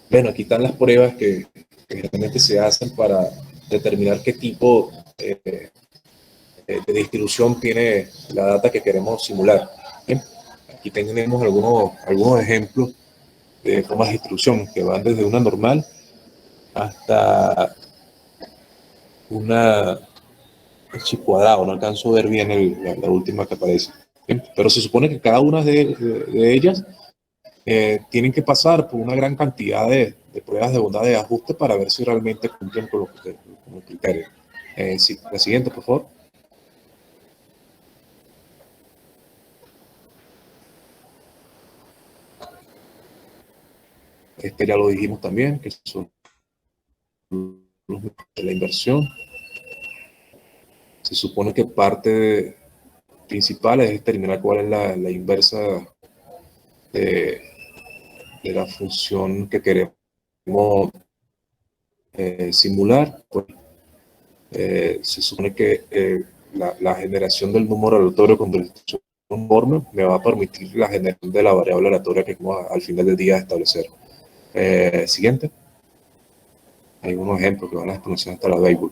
Speaker 3: Bueno, aquí están las pruebas que generalmente se hacen para determinar qué tipo de distribución tiene la data que queremos simular. Bien, aquí tenemos algunos ejemplos de formas de distribución que van desde una normal hasta una chip cuadrado. No alcanzo a ver bien la última que aparece. Bien, pero se supone que cada una de ellas tienen que pasar por una gran cantidad de pruebas de bondad de ajuste para ver si realmente cumplen con los criterios. Sí, la siguiente, por favor. Este ya lo dijimos también, que son los de la inversión. Se supone que parte principal es determinar cuál es la inversa de la función que queremos simular. Pues, se supone que la generación del número aleatorio con distribución uniforme me va a permitir la generación de la variable aleatoria que vamos al final del día a establecer. Siguiente. Hay unos ejemplos que van a exponenciar hasta la Weibull.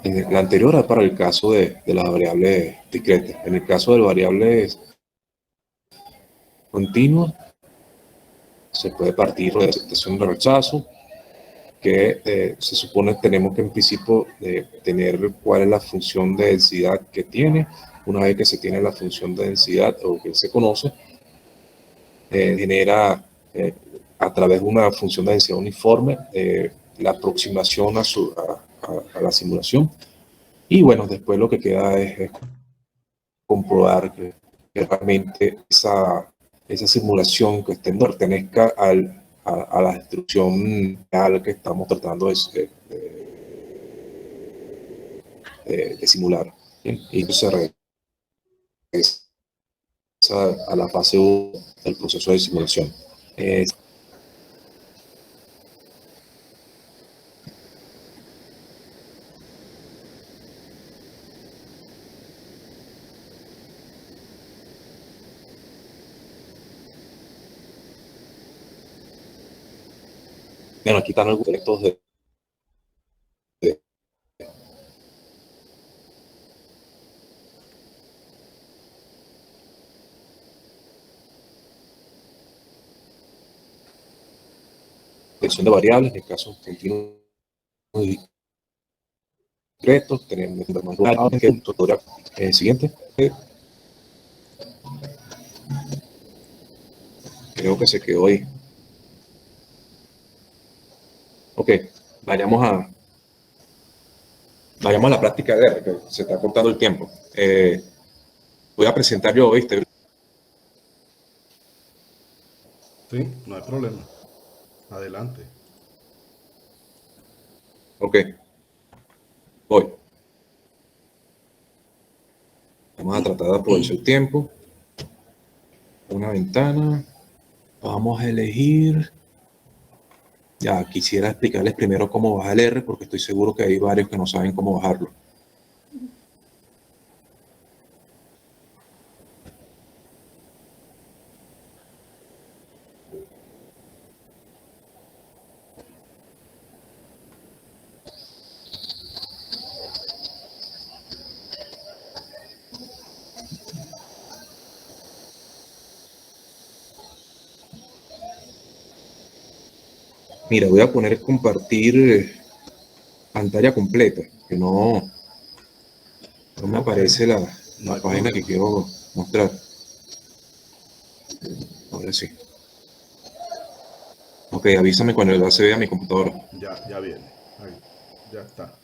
Speaker 3: La anterior es para el caso de las variables discretas. En el caso de variables continuas, se puede partir de aceptación de rechazo, que se supone que tenemos que en principio tener cuál es la función de densidad que tiene. Una vez que se tiene la función de densidad o que se conoce, genera a través de una función de densidad uniforme la aproximación a la simulación. Y bueno, después lo que queda es comprobar que realmente esa simulación que pertenezca a la distribución real que estamos tratando de simular. Bien, y eso se regresa a la fase 1 del proceso de simulación. Bueno, aquí están algunos efectos de selección de variables, en el caso continuo secretos, tenemos siguiente. Creo que se quedó ahí. Ok, vayamos a la práctica de R, que se está cortando el tiempo. Voy a presentar yo, ¿viste?
Speaker 1: Sí, no hay problema. Adelante.
Speaker 3: Ok, voy. Vamos a tratar de aprovechar el tiempo. Una ventana. Vamos a elegir. Ya, quisiera explicarles primero cómo bajar el R, porque estoy seguro que hay varios que no saben cómo bajarlo. Mira, voy a poner compartir pantalla completa, que no me aparece la página que quiero mostrar. Ahora sí. Ok, avísame cuando ya se vea mi computadora.
Speaker 1: Ya viene. Ahí, ya está.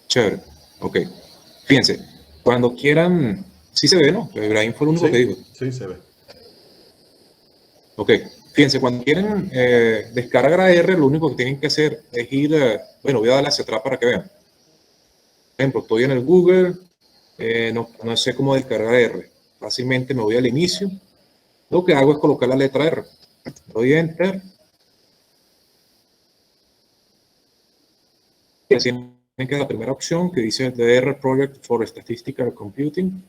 Speaker 3: Chévere. Ok. Fíjense, cuando quieran... Sí se ve, ¿no? Ibrahim fue el único que dijo.
Speaker 1: Sí, se ve.
Speaker 3: Ok. Fíjense, cuando quieren descargar a R, lo único que tienen que hacer es ir... bueno, voy a darle hacia atrás para que vean. Por ejemplo, estoy en el Google, no sé cómo descargar R. Fácilmente me voy al inicio. Lo que hago es colocar la letra R. Doy Enter. Y así tienen que la primera opción que dice The R Project for Statistical Computing.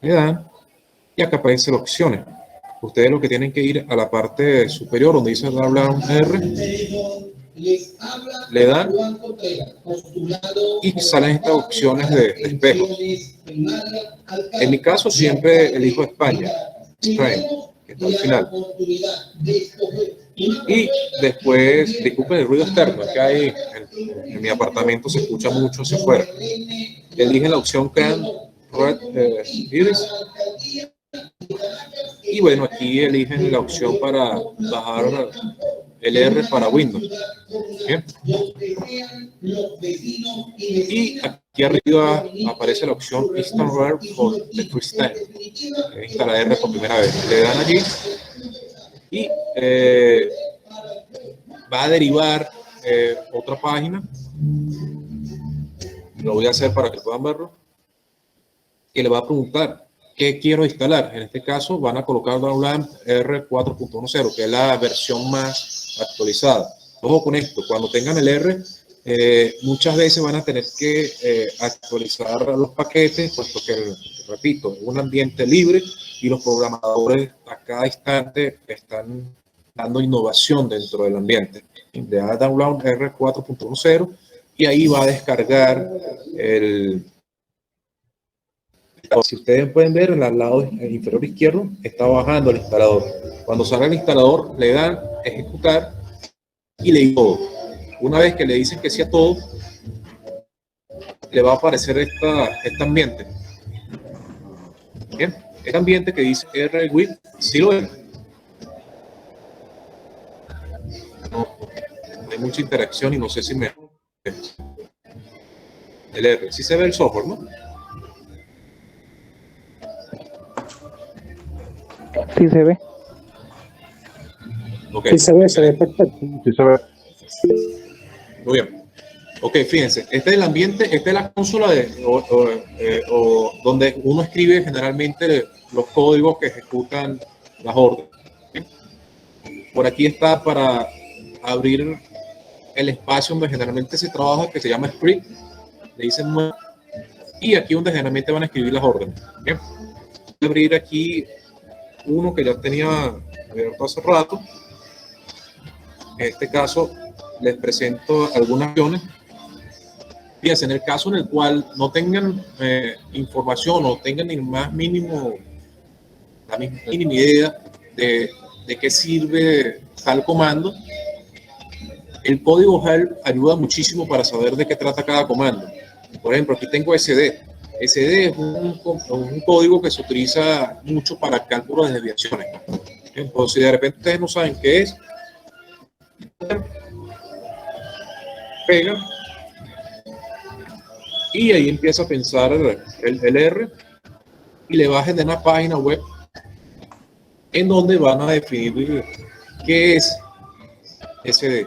Speaker 3: Le dan y acá aparecen las opciones. Ustedes lo que tienen que ir a la parte superior donde dice Download R, le dan y salen estas opciones de espejo. En mi caso siempre elijo España, Spain, que está al final. Y después, disculpen el ruido externo, que hay en mi apartamento se escucha mucho hacia afuera. Eligen la opción Can Red Iris. Y bueno, aquí eligen la opción para bajar el R para Windows. Bien. Y aquí arriba aparece la opción Install R for the first time. Instalar R por primera vez. Le dan allí y va a derivar otra página. Lo voy a hacer para que puedan verlo. Y le va a preguntar ¿qué quiero instalar? En este caso van a colocar Download R 4.10, que es la versión más actualizada. Ojo con esto, cuando tengan el R, muchas veces van a tener que actualizar los paquetes, puesto que, repito, es un ambiente libre y los programadores a cada instante están dando innovación dentro del ambiente. Le da Download R 4.10 y ahí va a descargar el... Si ustedes pueden ver, en el lado inferior izquierdo está bajando el instalador. Cuando salga el instalador, le dan ejecutar y le dice todo. Una vez que le dicen que sí a todo, le va a aparecer este ambiente. Bien, este ambiente que dice R-With, ¿sí lo ven? No hay mucha interacción y no sé si me... El R, sí se ve el software, ¿no?
Speaker 4: Sí se ve.
Speaker 3: Okay.
Speaker 2: Sí se ve perfecto.
Speaker 1: Sí, se ve.
Speaker 3: Muy bien. Ok, fíjense, este es el ambiente, esta es la consola donde uno escribe generalmente los códigos que ejecutan las órdenes. ¿Sí? Por aquí está para abrir el espacio donde generalmente se trabaja, que se llama script, le dicen nuevo, y aquí donde generalmente van a escribir las órdenes. Bien. Voy a abrir aquí uno que ya tenía abierto hace rato. En este caso les presento algunas opciones. Fíjense, en el caso en el cual no tengan información o tengan ni más mínimo, la mínima idea de qué sirve tal comando, El código help ayuda muchísimo para saber de qué trata cada comando. Por ejemplo, aquí tengo SD. SD es un código que se utiliza mucho para cálculo de desviaciones. Entonces, si de repente ustedes no saben qué es, pega y ahí empieza a pensar el R y le va a generar una página web en donde van a definir qué es SD.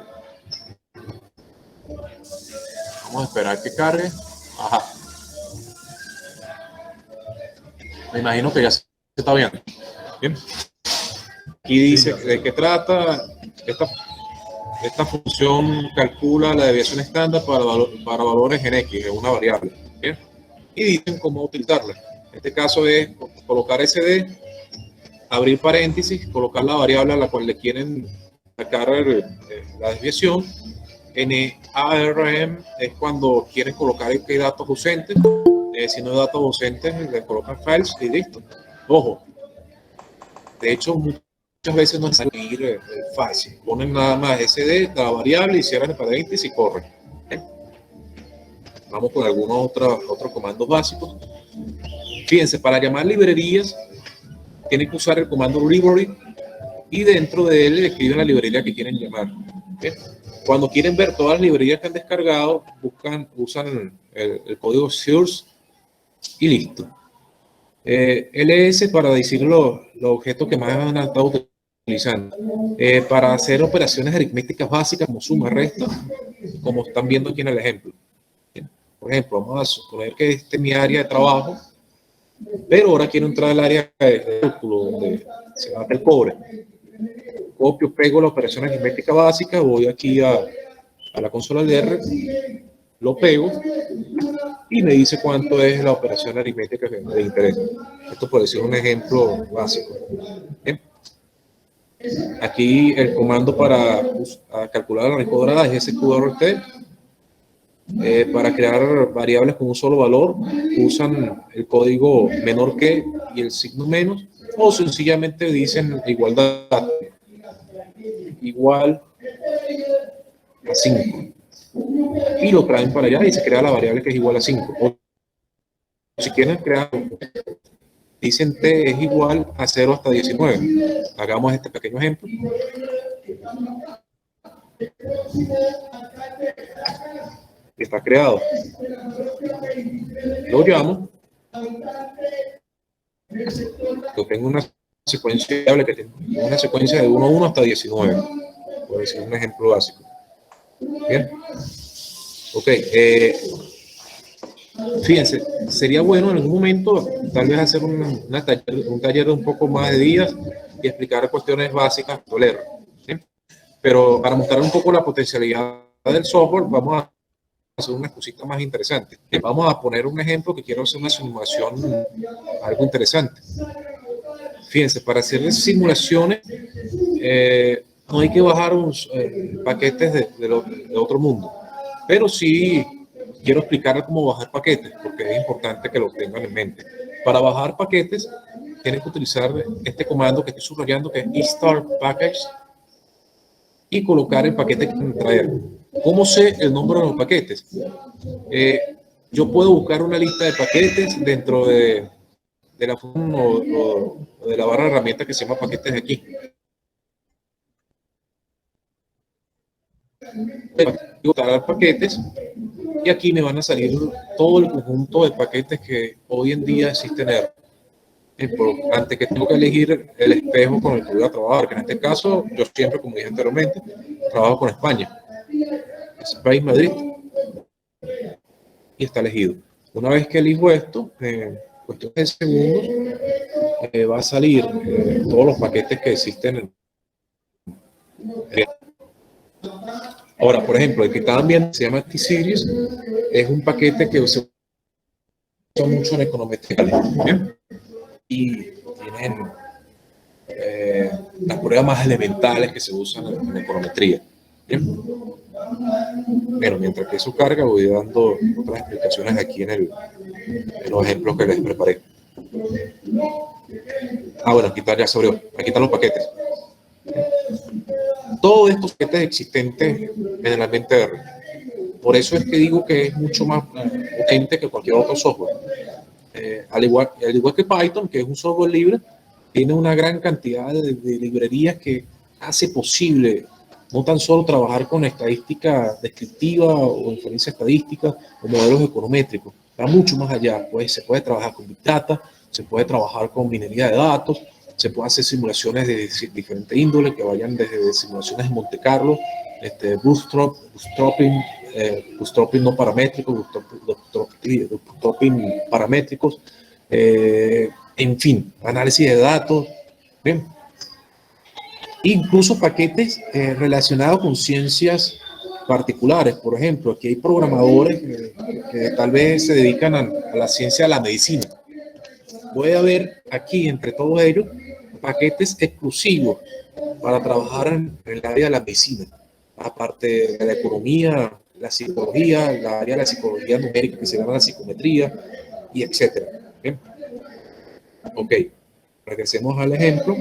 Speaker 3: Vamos a esperar que cargue. Ajá. Me imagino que ya se está viendo. Bien. Aquí dice de qué trata. Esta función calcula la desviación estándar para valores en X, en una variable. ¿Bien? Y dicen cómo utilizarla. En este caso es colocar SD, abrir paréntesis, colocar la variable a la cual le quieren sacar la desviación. En ARM es cuando quieren colocar qué datos ausentes. Si no hay datos ausentes, le colocan false y listo. Ojo, de hecho, muchas veces no es necesario false. Ponen nada más SD, la variable, y cierran el paréntesis y corren. Vamos con algunos otros comandos básicos. Fíjense, para llamar librerías, tienen que usar el comando library y dentro de él escriben la librería que quieren llamar. ¿Bien? Cuando quieren ver todas las librerías que han descargado, usan el código source y listo. LS para decir los objetos que más han estado utilizando. Para hacer operaciones aritméticas básicas como suma, resta, como están viendo aquí en el ejemplo. Bien. Por ejemplo, vamos a suponer que este es mi área de trabajo, pero ahora quiero entrar al área de cálculo donde se mata el cobre. Copio, pego la operación aritmética básica, voy aquí a la consola de R, lo pego y me dice cuánto es la operación aritmética que me interesa. Esto puede ser un ejemplo básico. Bien. Aquí el comando para calcular la raíz cuadrada es sqrt. Para crear variables con un solo valor, usan el código menor que y el signo menos, o sencillamente dicen igualdad igual a 5 y lo traen para allá y se crea la variable que es igual a 5. O si quieren crear, dicen t es igual a 0 hasta 19. Hagamos este pequeño ejemplo. Está creado. Lo llamo. Yo tengo una secuencia que tiene una secuencia de 1 a 1 hasta 19. Por decir un ejemplo básico. Bien. Ok. Fíjense, sería bueno en algún momento tal vez hacer un taller de un poco más de días y explicar cuestiones básicas del R. ¿Sí? Pero para mostrar un poco la potencialidad del software, vamos a hacer unas cositas más interesantes. Vamos a poner un ejemplo que quiero hacer una simulación algo interesante. Fíjense, para hacer simulaciones no hay que bajar paquetes de otro mundo, pero sí quiero explicar cómo bajar paquetes, porque es importante que lo tengan en mente. Para bajar paquetes, tienen que utilizar este comando que estoy subrayando, que es install package, y colocar el paquete que quieren traer. ¿Cómo sé el nombre de los paquetes? Yo puedo buscar una lista de paquetes dentro de la función o de la barra de herramientas que se llama paquetes de aquí. Instalar paquetes y aquí me van a salir todo el conjunto de paquetes que hoy en día existen en R. Importante que tengo que elegir el espejo con el que voy a trabajar, que en este caso yo siempre, como dije anteriormente, trabajo con España. Spain Madrid y está elegido. Una vez que elijo esto, en cuestión de segundos, va a salir todos los paquetes que existen. Ahora, por ejemplo, el que estaban viendo se llama T-Series, es un paquete que se usa mucho en econometría. ¿Bien? Y tienen las pruebas más elementales que se usan en econometría. ¿Bien? Bueno, mientras que eso carga, voy dando otras explicaciones aquí en los ejemplos que les preparé. Bueno, aquí está, ya se abrió. Aquí están los paquetes. todos estos paquetes existentes en el ambiente R. Por eso es que digo que es mucho más potente que cualquier otro software. Al igual que Python, que es un software libre, tiene una gran cantidad de librerías que hace posible no tan solo trabajar con estadística descriptiva o inferencia estadística o modelos econométricos, va mucho más allá. Pues se puede trabajar con Big Data, se puede trabajar con minería de datos, se puede hacer simulaciones de diferentes índoles que vayan desde simulaciones de Monte Carlo, bootstrapping no paramétricos, bootstrapping paramétricos, en fin, análisis de datos, ¿bien? Incluso paquetes relacionados con ciencias particulares. Por ejemplo, aquí hay programadores que tal vez se dedican a la ciencia de la medicina. Puede haber aquí, entre todos ellos, paquetes exclusivos para trabajar en el área de la medicina, aparte de la economía, la psicología, la área de la psicología numérica que se llama la psicometría, y etcétera. ¿Bien? Ok, regresemos al ejemplo.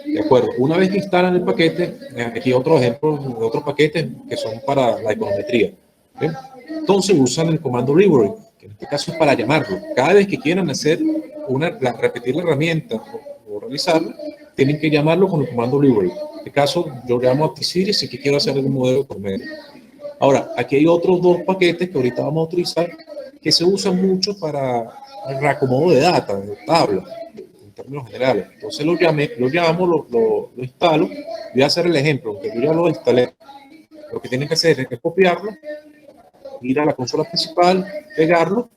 Speaker 3: De acuerdo, una vez que instalan el paquete, aquí otros ejemplos de otros paquetes que son para la econometría. ¿Bien? Entonces usan el comando library, que en este caso es para llamarlo. Cada vez que quieran hacer repetir la herramienta o realizarla, tienen que llamarlo con el comando library. En este caso, yo llamo a T-Series y que quiero hacer algún modelo econométrico. Ahora, aquí hay otros dos paquetes que ahorita vamos a utilizar que se usan mucho para el reacomodo de data, de tablas, en términos generales. Entonces lo instalo, voy a hacer el ejemplo, que yo ya lo instalé. Lo que tienen que hacer es copiarlo, ir a la consola principal, pegarlo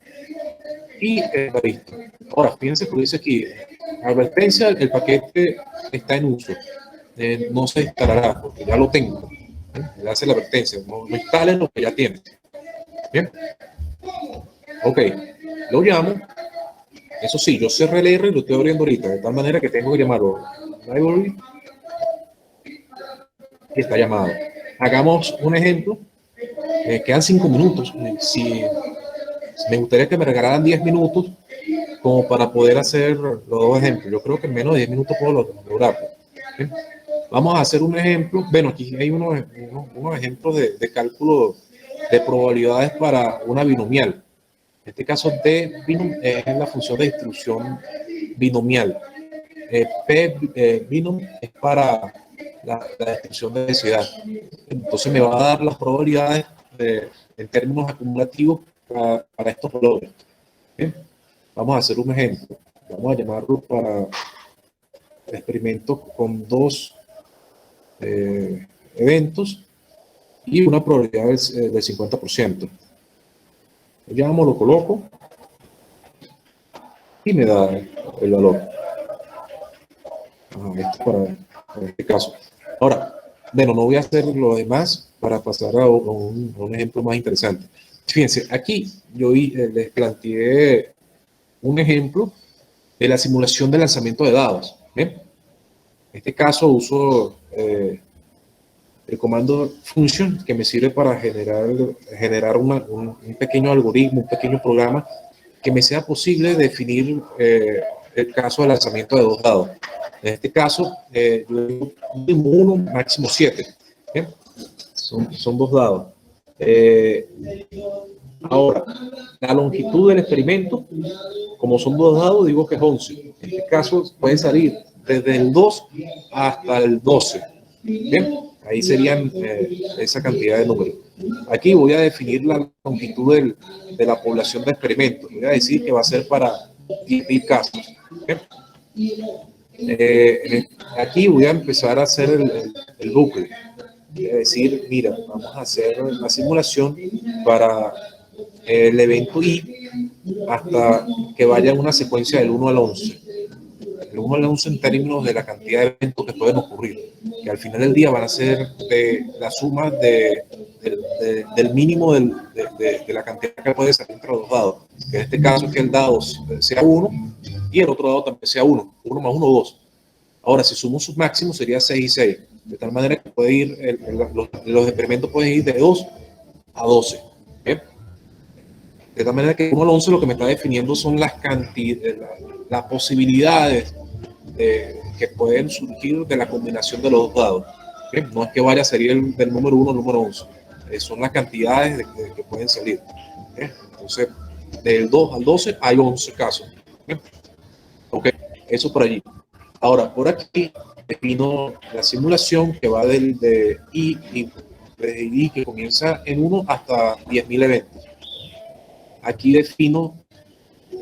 Speaker 3: y listo. Ahora, fíjense que dice aquí, advertencia, el paquete está en uso. No se instalará porque ya lo tengo. Le hace la advertencia, no instalen lo que ya tienen. Bien. Ok, lo llamo. Eso sí, yo cerré el R y lo estoy abriendo ahorita, de tal manera que tengo que llamarlo library y está llamado. Hagamos un ejemplo. Quedan 5 minutos. Si me gustaría que me regalaran 10 minutos como para poder hacer los dos ejemplos. Yo creo que en menos de 10 minutos puedo lograrlo. ¿Bien? Vamos a hacer un ejemplo. Bueno, aquí hay unos ejemplos de cálculo de probabilidades para una binomial. En este caso, D binom es la función de distribución binomial. P binom es para la distribución de densidad. Entonces me va a dar las probabilidades en términos acumulativos para estos valores. ¿Bien? Vamos a hacer un ejemplo. Vamos a llamarlo para el experimento con dos eventos y una probabilidad del 50%. Lo llamo, lo coloco y me da el valor. Esto para este caso. Ahora, bueno, no voy a hacer lo demás para pasar a un ejemplo más interesante. Fíjense, aquí yo les planteé un ejemplo de la simulación de lanzamiento de dados. ¿Bien? En este caso uso el comando function que me sirve para generar un pequeño algoritmo, un pequeño programa que me sea posible definir el caso de lanzamiento de dos dados. En este caso, yo digo mínimo 1, máximo 7. ¿Bien? Son dos dados. Ahora, la longitud del experimento, como son dos dados, digo que es 11. En este caso puede salir desde el 2 hasta el 12. Bien, ahí serían esa cantidad de números. Aquí voy a definir la longitud de la población de experimentos. Voy a decir que va a ser para 10.000 casos. Bien. Aquí voy a empezar a hacer el bucle. Voy a decir, mira, vamos a hacer la simulación para el evento I hasta que vaya en una secuencia del 1 al 11. El 1 al 11 en términos de la cantidad de eventos que pueden ocurrir, que al final del día van a ser de la suma del mínimo de la cantidad que puede salir entre los dos dados. Que en este caso es que el dado sea 1 y el otro dado también sea 1. 1 más 1, 2. Ahora, si sumo sus máximos sería 6 y 6. De tal manera que puede ir, los experimentos pueden ir de 2 a 12. ¿Bien? De tal manera que 1 al 11 lo que me está definiendo son las cantidades, las posibilidades que pueden surgir de la combinación de los dos dados. ¿Okay? No es que vaya a salir del número 1 al número 11. Son las cantidades que pueden salir. ¿Okay? Entonces, del 2 al 12 hay 11 casos. ¿Okay? Ok, eso por allí. Ahora, por aquí defino la simulación que va desde I que comienza en 1 hasta 10.000 eventos. Aquí defino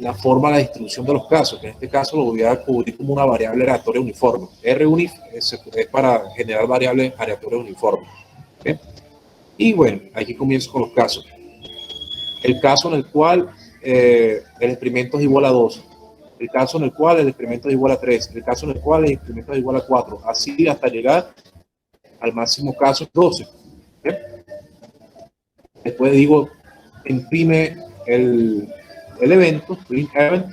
Speaker 3: la forma de la distribución de los casos, que en este caso lo voy a cubrir como una variable aleatoria uniforme. RUnif es para generar variables aleatorias uniformes. ¿Okay? Y bueno, aquí comienzo con los casos. El caso en el cual el experimento es igual a 2. El caso en el cual el experimento es igual a 3. El caso en el cual el experimento es igual a 4. Así hasta llegar al máximo caso 12. ¿Okay? Después digo, imprime el evento, print event,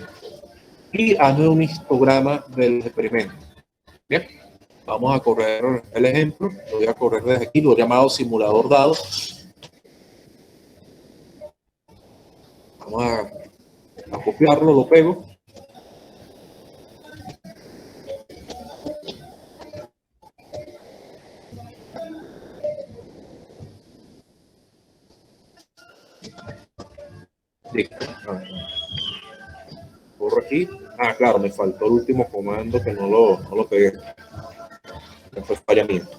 Speaker 3: y hazme un histograma del experimento. Bien, vamos a correr el ejemplo. Lo voy a correr desde aquí, lo he llamado simulador dado. Vamos a copiarlo, lo pego. Listo. Corro aquí. Ah, claro, me faltó el último comando que no lo pegué. Que fue falla mía.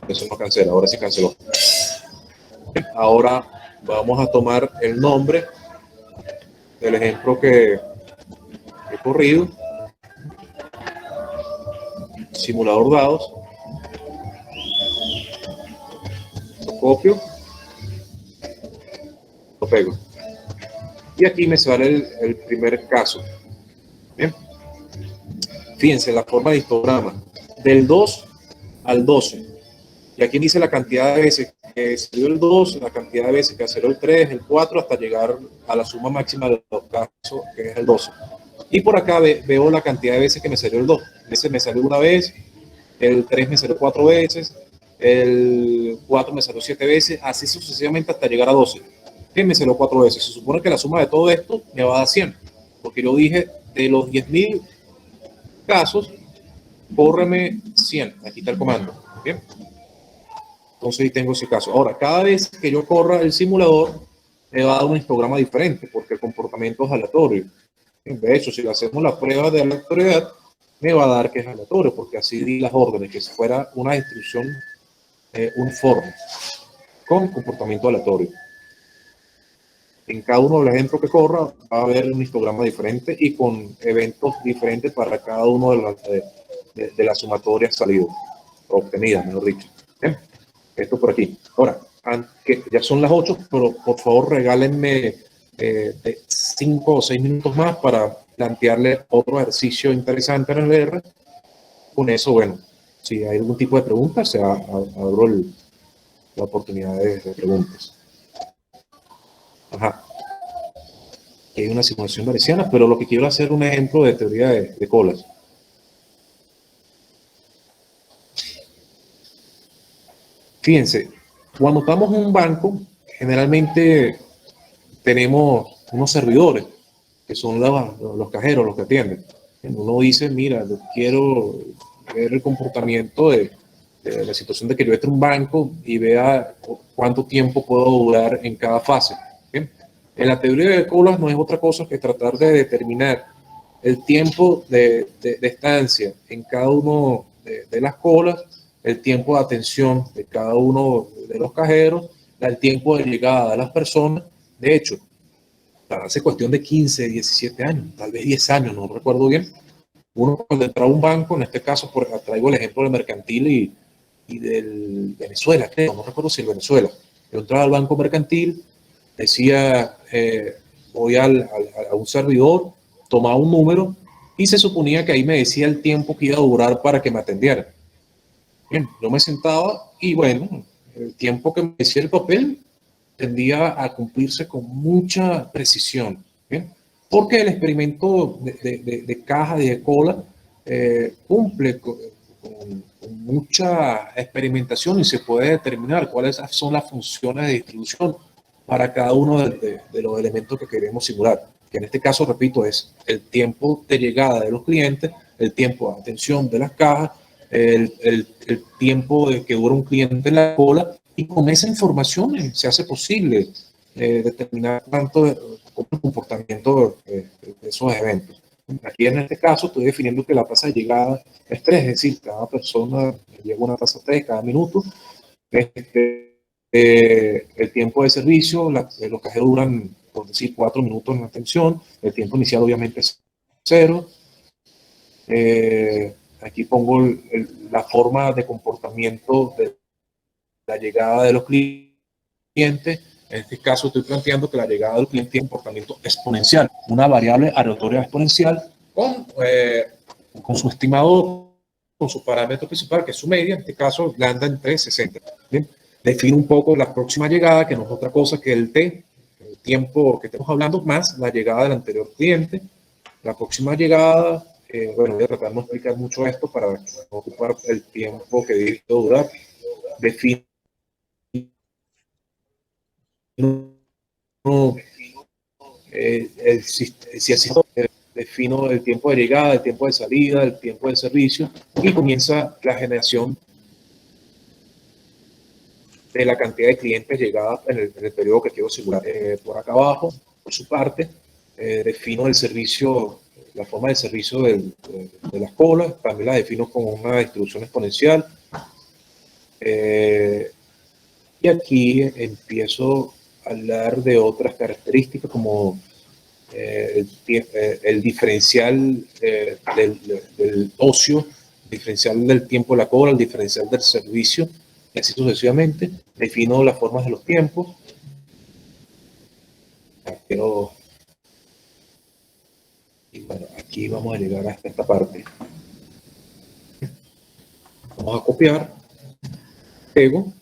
Speaker 3: Eso no cancela, ahora sí canceló. Ahora vamos a tomar el nombre del ejemplo que he corrido. Simulador dados. Lo copio. Lo pego. Y aquí me sale el primer caso. Bien. Fíjense la forma de histograma. Del 2 al 12. Y aquí dice la cantidad de veces que salió el 2, la cantidad de veces que salió el 3, el 4, hasta llegar a la suma máxima de los casos, que es el 12. Y por acá veo la cantidad de veces que me salió el 2. Ese me salió una vez, el 3 me salió 4 veces, el 4 me salió 7 veces, así sucesivamente hasta llegar a 12. Que me salió 4 veces. Se supone que la suma de todo esto me va a dar 100. Porque yo dije, de los 10.000 casos, córreme 100. Aquí está el comando. Bien. Entonces ahí tengo ese caso. Ahora, cada vez que yo corra el simulador, me va a dar un histograma diferente, porque el comportamiento es aleatorio. De hecho, si le hacemos la prueba de aleatoriedad, me va a dar que es aleatorio, porque así di las órdenes, que fuera una distribución uniforme, con comportamiento aleatorio. En cada uno de los ejemplos que corra, va a haber un histograma diferente y con eventos diferentes para cada uno de las sumatorias salidas, obtenidas, mejor dicho. ¿Bien? Esto por aquí. Ahora, que ya son las 8, pero por favor regálenme 5 o 6 minutos más para plantearle otro ejercicio interesante en el R. Con eso, bueno, si hay algún tipo de pregunta, abro la oportunidad de preguntas. Ajá. Aquí hay una simulación bayesiana, pero lo que quiero hacer es un ejemplo de teoría de colas. Fíjense, cuando estamos en un banco, generalmente tenemos unos servidores, que son los cajeros, los que atienden. Uno dice, mira, yo quiero ver el comportamiento de la situación de que yo entre a un banco y vea cuánto tiempo puedo durar en cada fase. ¿Bien? En la teoría de colas no es otra cosa que tratar de determinar el tiempo de estancia en cada uno de las colas, el tiempo de atención de cada uno de los cajeros, el tiempo de llegada de las personas. De hecho, hace cuestión de 15, 17 años, tal vez 10 años, no recuerdo bien, uno cuando entraba a un banco, en este caso traigo el ejemplo del mercantil y del Venezuela, creo, no recuerdo si el Venezuela. Yo entraba al banco mercantil, decía, voy a un servidor, tomaba un número y se suponía que ahí me decía el tiempo que iba a durar para que me atendieran. Bien, yo me sentaba y bueno, el tiempo que me decía el papel tendía a cumplirse con mucha precisión. ¿Bien? Porque el experimento de caja y de cola cumple con mucha experimentación y se puede determinar cuáles son las funciones de distribución para cada uno de los elementos que queremos simular, que en este caso, repito, es el tiempo de llegada de los clientes, el tiempo de atención de las cajas, el tiempo de que dura un cliente en la cola, y con esa información se hace posible determinar cómo es el comportamiento de esos eventos. Aquí en este caso estoy definiendo que la tasa de llegada es 3, es decir, cada persona llega una tasa 3 cada minuto. El tiempo de servicio, los cajeros duran, por decir, 4 minutos en atención, el tiempo inicial obviamente es 0. Aquí pongo la forma de comportamiento de la llegada de los clientes. En este caso estoy planteando que la llegada del cliente tiene un comportamiento exponencial, una variable aleatoria exponencial con su estimador, con su parámetro principal, que es su media, en este caso anda en 360. ¿Bien? Defino un poco la próxima llegada, que no es otra cosa que el T, el tiempo que estamos hablando, más la llegada del anterior cliente. La próxima llegada, bueno, voy a tratar de no explicar mucho esto para no ocupar el tiempo que debe durar. Defino defino el tiempo de llegada, el tiempo de salida, el tiempo de servicio, y comienza la generación de la cantidad de clientes llegadas en el periodo que quiero simular. Por acá abajo, por su parte, defino el servicio, la forma de servicio de las colas, también la defino con una distribución exponencial. Y aquí empiezo a hablar de otras características como el diferencial del ocio, el diferencial del tiempo de la cola, el diferencial del servicio, y así sucesivamente. Defino las formas de los tiempos. Y bueno, aquí vamos a llegar hasta esta parte. Vamos a copiar, pego.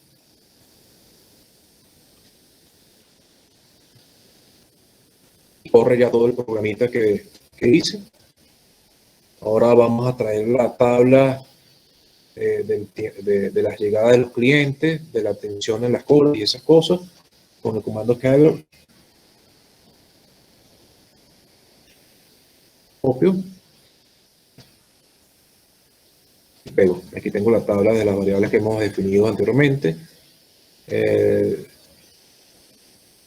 Speaker 3: Corre ya todo el programita que hice. Ahora vamos a traer la tabla de las llegadas de los clientes, de la atención en las colas y esas cosas, con el comando caller. Copio. Y pego. Aquí tengo la tabla de las variables que hemos definido anteriormente.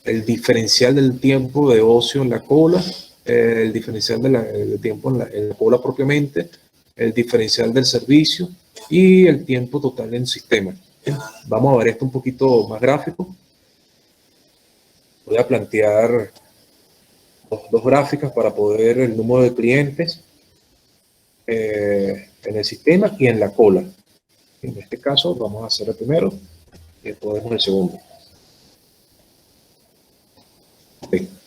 Speaker 3: El diferencial del tiempo de ocio en la cola, el diferencial del tiempo en la cola propiamente, el diferencial del servicio y el tiempo total en sistema. Vamos a ver esto un poquito más gráfico. Voy a plantear dos gráficas para poder ver el número de clientes en el sistema y en la cola. En este caso vamos a hacer el primero y después vemos el segundo.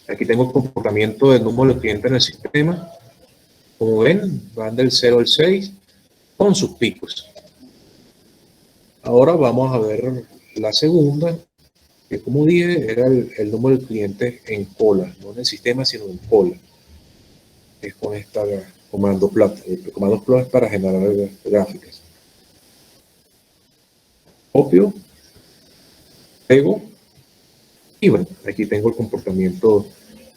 Speaker 3: Aquí tengo el comportamiento del número de clientes en el sistema. Como ven, van del 0 al 6 con sus picos. Ahora vamos a ver la segunda, que como dije, era el número de clientes en cola, no en el sistema, sino en cola. Es con esta comando plot. El comando plot es para generar gráficas. Copio, pego, y bueno, aquí tengo el comportamiento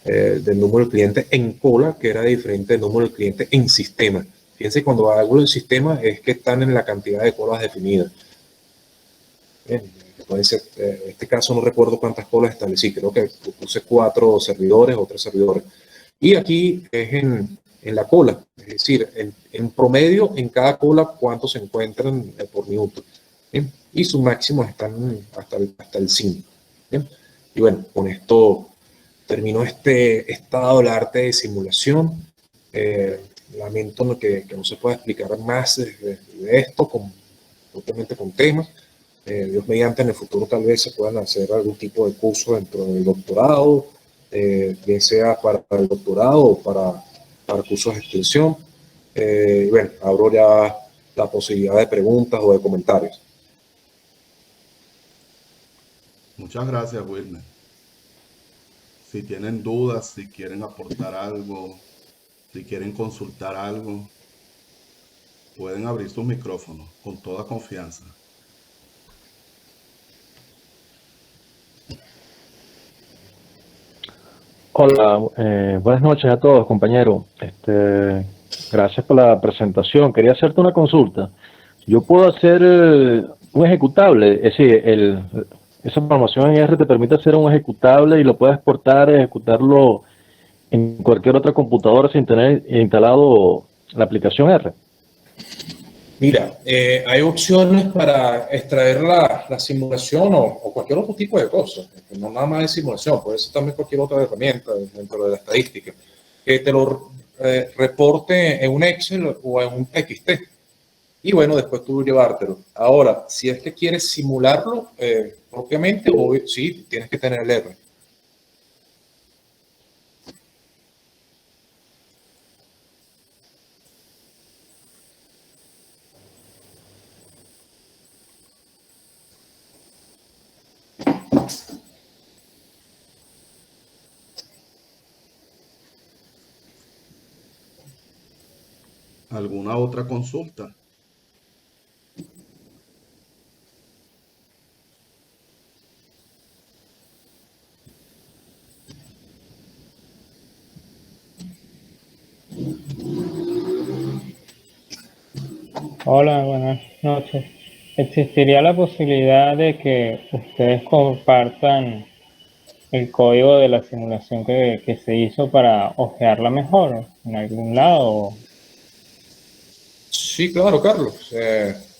Speaker 3: del número de clientes en cola, que era diferente del número de clientes en sistema. Fíjense, cuando hago el sistema es que están en la cantidad de colas definidas. Bien, puede ser, en este caso no recuerdo cuántas colas establecí, creo que puse 4 servidores o 3 servidores. Y aquí es en la cola, es decir, en promedio en cada cola cuántos se encuentran por minuto. ¿Bien? Y sus máximos están hasta el 5. ¿Bien? Y bueno, con esto terminó este estado del arte de simulación. Lamento que no se pueda explicar más de esto, obviamente con temas. Dios mediante, en el futuro tal vez se puedan hacer algún tipo de curso dentro del doctorado, bien sea para el doctorado o para cursos de extensión. Y bueno, abro ya la posibilidad de preguntas o de comentarios.
Speaker 1: Muchas gracias, Wilmer. Si tienen dudas, si quieren aportar algo, si quieren consultar algo, pueden abrir sus micrófonos con toda confianza.
Speaker 4: Hola, buenas noches a todos, compañero. Gracias por la presentación. Quería hacerte una consulta. Yo puedo hacer un ejecutable, es decir, esa programación en R te permite hacer un ejecutable y lo puedes exportar, ejecutarlo en cualquier otra computadora sin tener instalado la aplicación R.
Speaker 3: Mira, hay opciones para extraer la simulación o cualquier otro tipo de cosas. No nada más de simulación, puede ser también cualquier otra herramienta dentro de la estadística. Que te lo reporte en un Excel o en un TXT. Y bueno, después tú llevártelo. Ahora, si es que quieres simularlo propiamente, sí, tienes que tener el R.
Speaker 1: ¿Alguna otra consulta?
Speaker 5: Hola, buenas noches. ¿Existiría la posibilidad de que ustedes compartan el código de la simulación que se hizo para hojearla mejor en algún lado?
Speaker 3: Sí, claro, Carlos.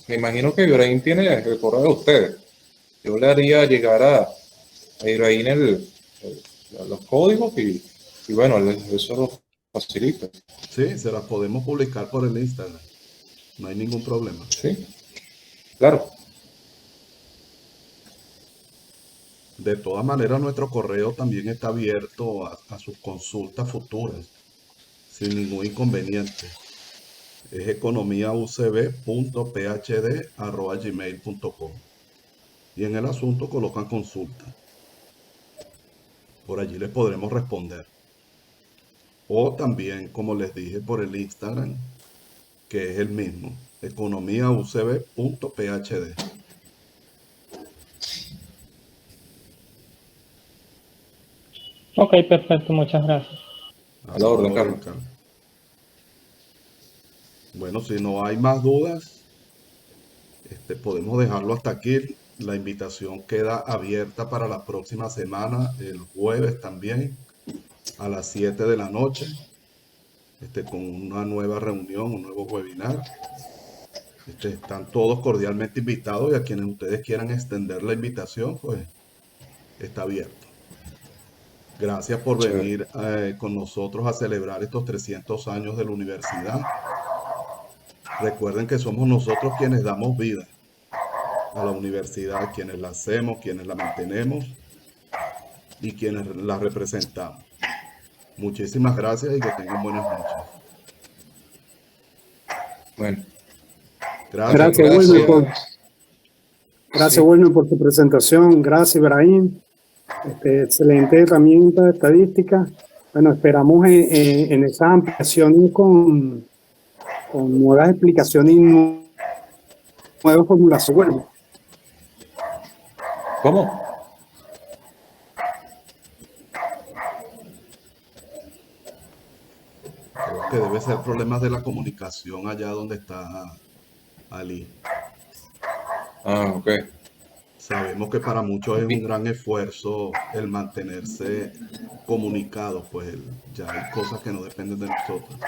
Speaker 3: Me imagino que Ibrahim tiene el correo de ustedes. Yo le haría llegar a Ibrahim los códigos y bueno, eso lo facilita.
Speaker 1: Sí, se las podemos publicar por el Instagram. No hay ningún problema.
Speaker 3: Sí, claro.
Speaker 1: De todas maneras, nuestro correo también está abierto a sus consultas futuras, sin ningún inconveniente. Es economiaucb.phd@gmail.com. Y en el asunto colocan consulta. Por allí les podremos responder. O también, como les dije, por el Instagram, que es el mismo, economiaucb.phd.
Speaker 5: Ok, perfecto, muchas gracias.
Speaker 3: A la orden, Carlos.
Speaker 1: Bueno, si no hay más dudas, podemos dejarlo hasta aquí. La invitación queda abierta para la próxima semana, el jueves también, a las 7 de la noche, con una nueva reunión, un nuevo webinar. Están todos cordialmente invitados y a quienes ustedes quieran extender la invitación, pues está abierto. Gracias por venir con nosotros a celebrar estos 300 años de la universidad. Recuerden que somos nosotros quienes damos vida a la universidad, quienes la hacemos, quienes la mantenemos y quienes la representamos. Muchísimas gracias y que tengan buenas noches.
Speaker 3: Bueno.
Speaker 2: Gracias, Wilmer, gracias, Wilmer, por tu presentación. Gracias, Ibrahim. Excelente herramienta de estadística. Bueno, esperamos en esa ampliación con nuevas explicaciones y nuevas formulaciones.
Speaker 3: ¿Cómo?
Speaker 1: Creo que debe ser problemas de la comunicación allá donde está Ali.
Speaker 3: Ah, ok.
Speaker 1: Sabemos que para muchos es un gran esfuerzo el mantenerse comunicados, pues ya hay cosas que no dependen de nosotros.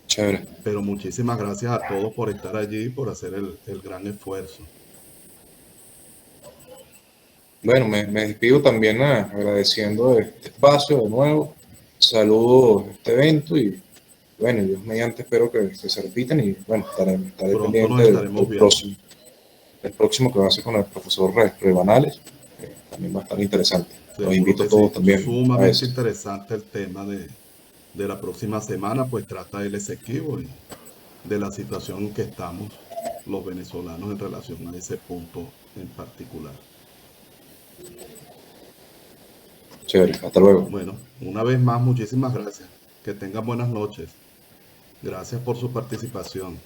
Speaker 3: Chévere.
Speaker 1: Pero muchísimas gracias a todos por estar allí y por hacer el gran esfuerzo.
Speaker 3: Bueno, me despido también agradeciendo este espacio de nuevo. Saludo este evento y bueno, Dios mediante espero que se repitan y bueno, estaré pendiente del próximo. El próximo que va a ser con el profesor Rebanales, también va a estar interesante. Los invito a todos también.
Speaker 1: Sumamente interesante el tema de la próxima semana, pues trata el Esequibo y de la situación en que estamos los venezolanos en relación a ese punto en particular.
Speaker 3: Chévere, hasta luego.
Speaker 1: Bueno, una vez más, muchísimas gracias. Que tengan buenas noches. Gracias por su participación.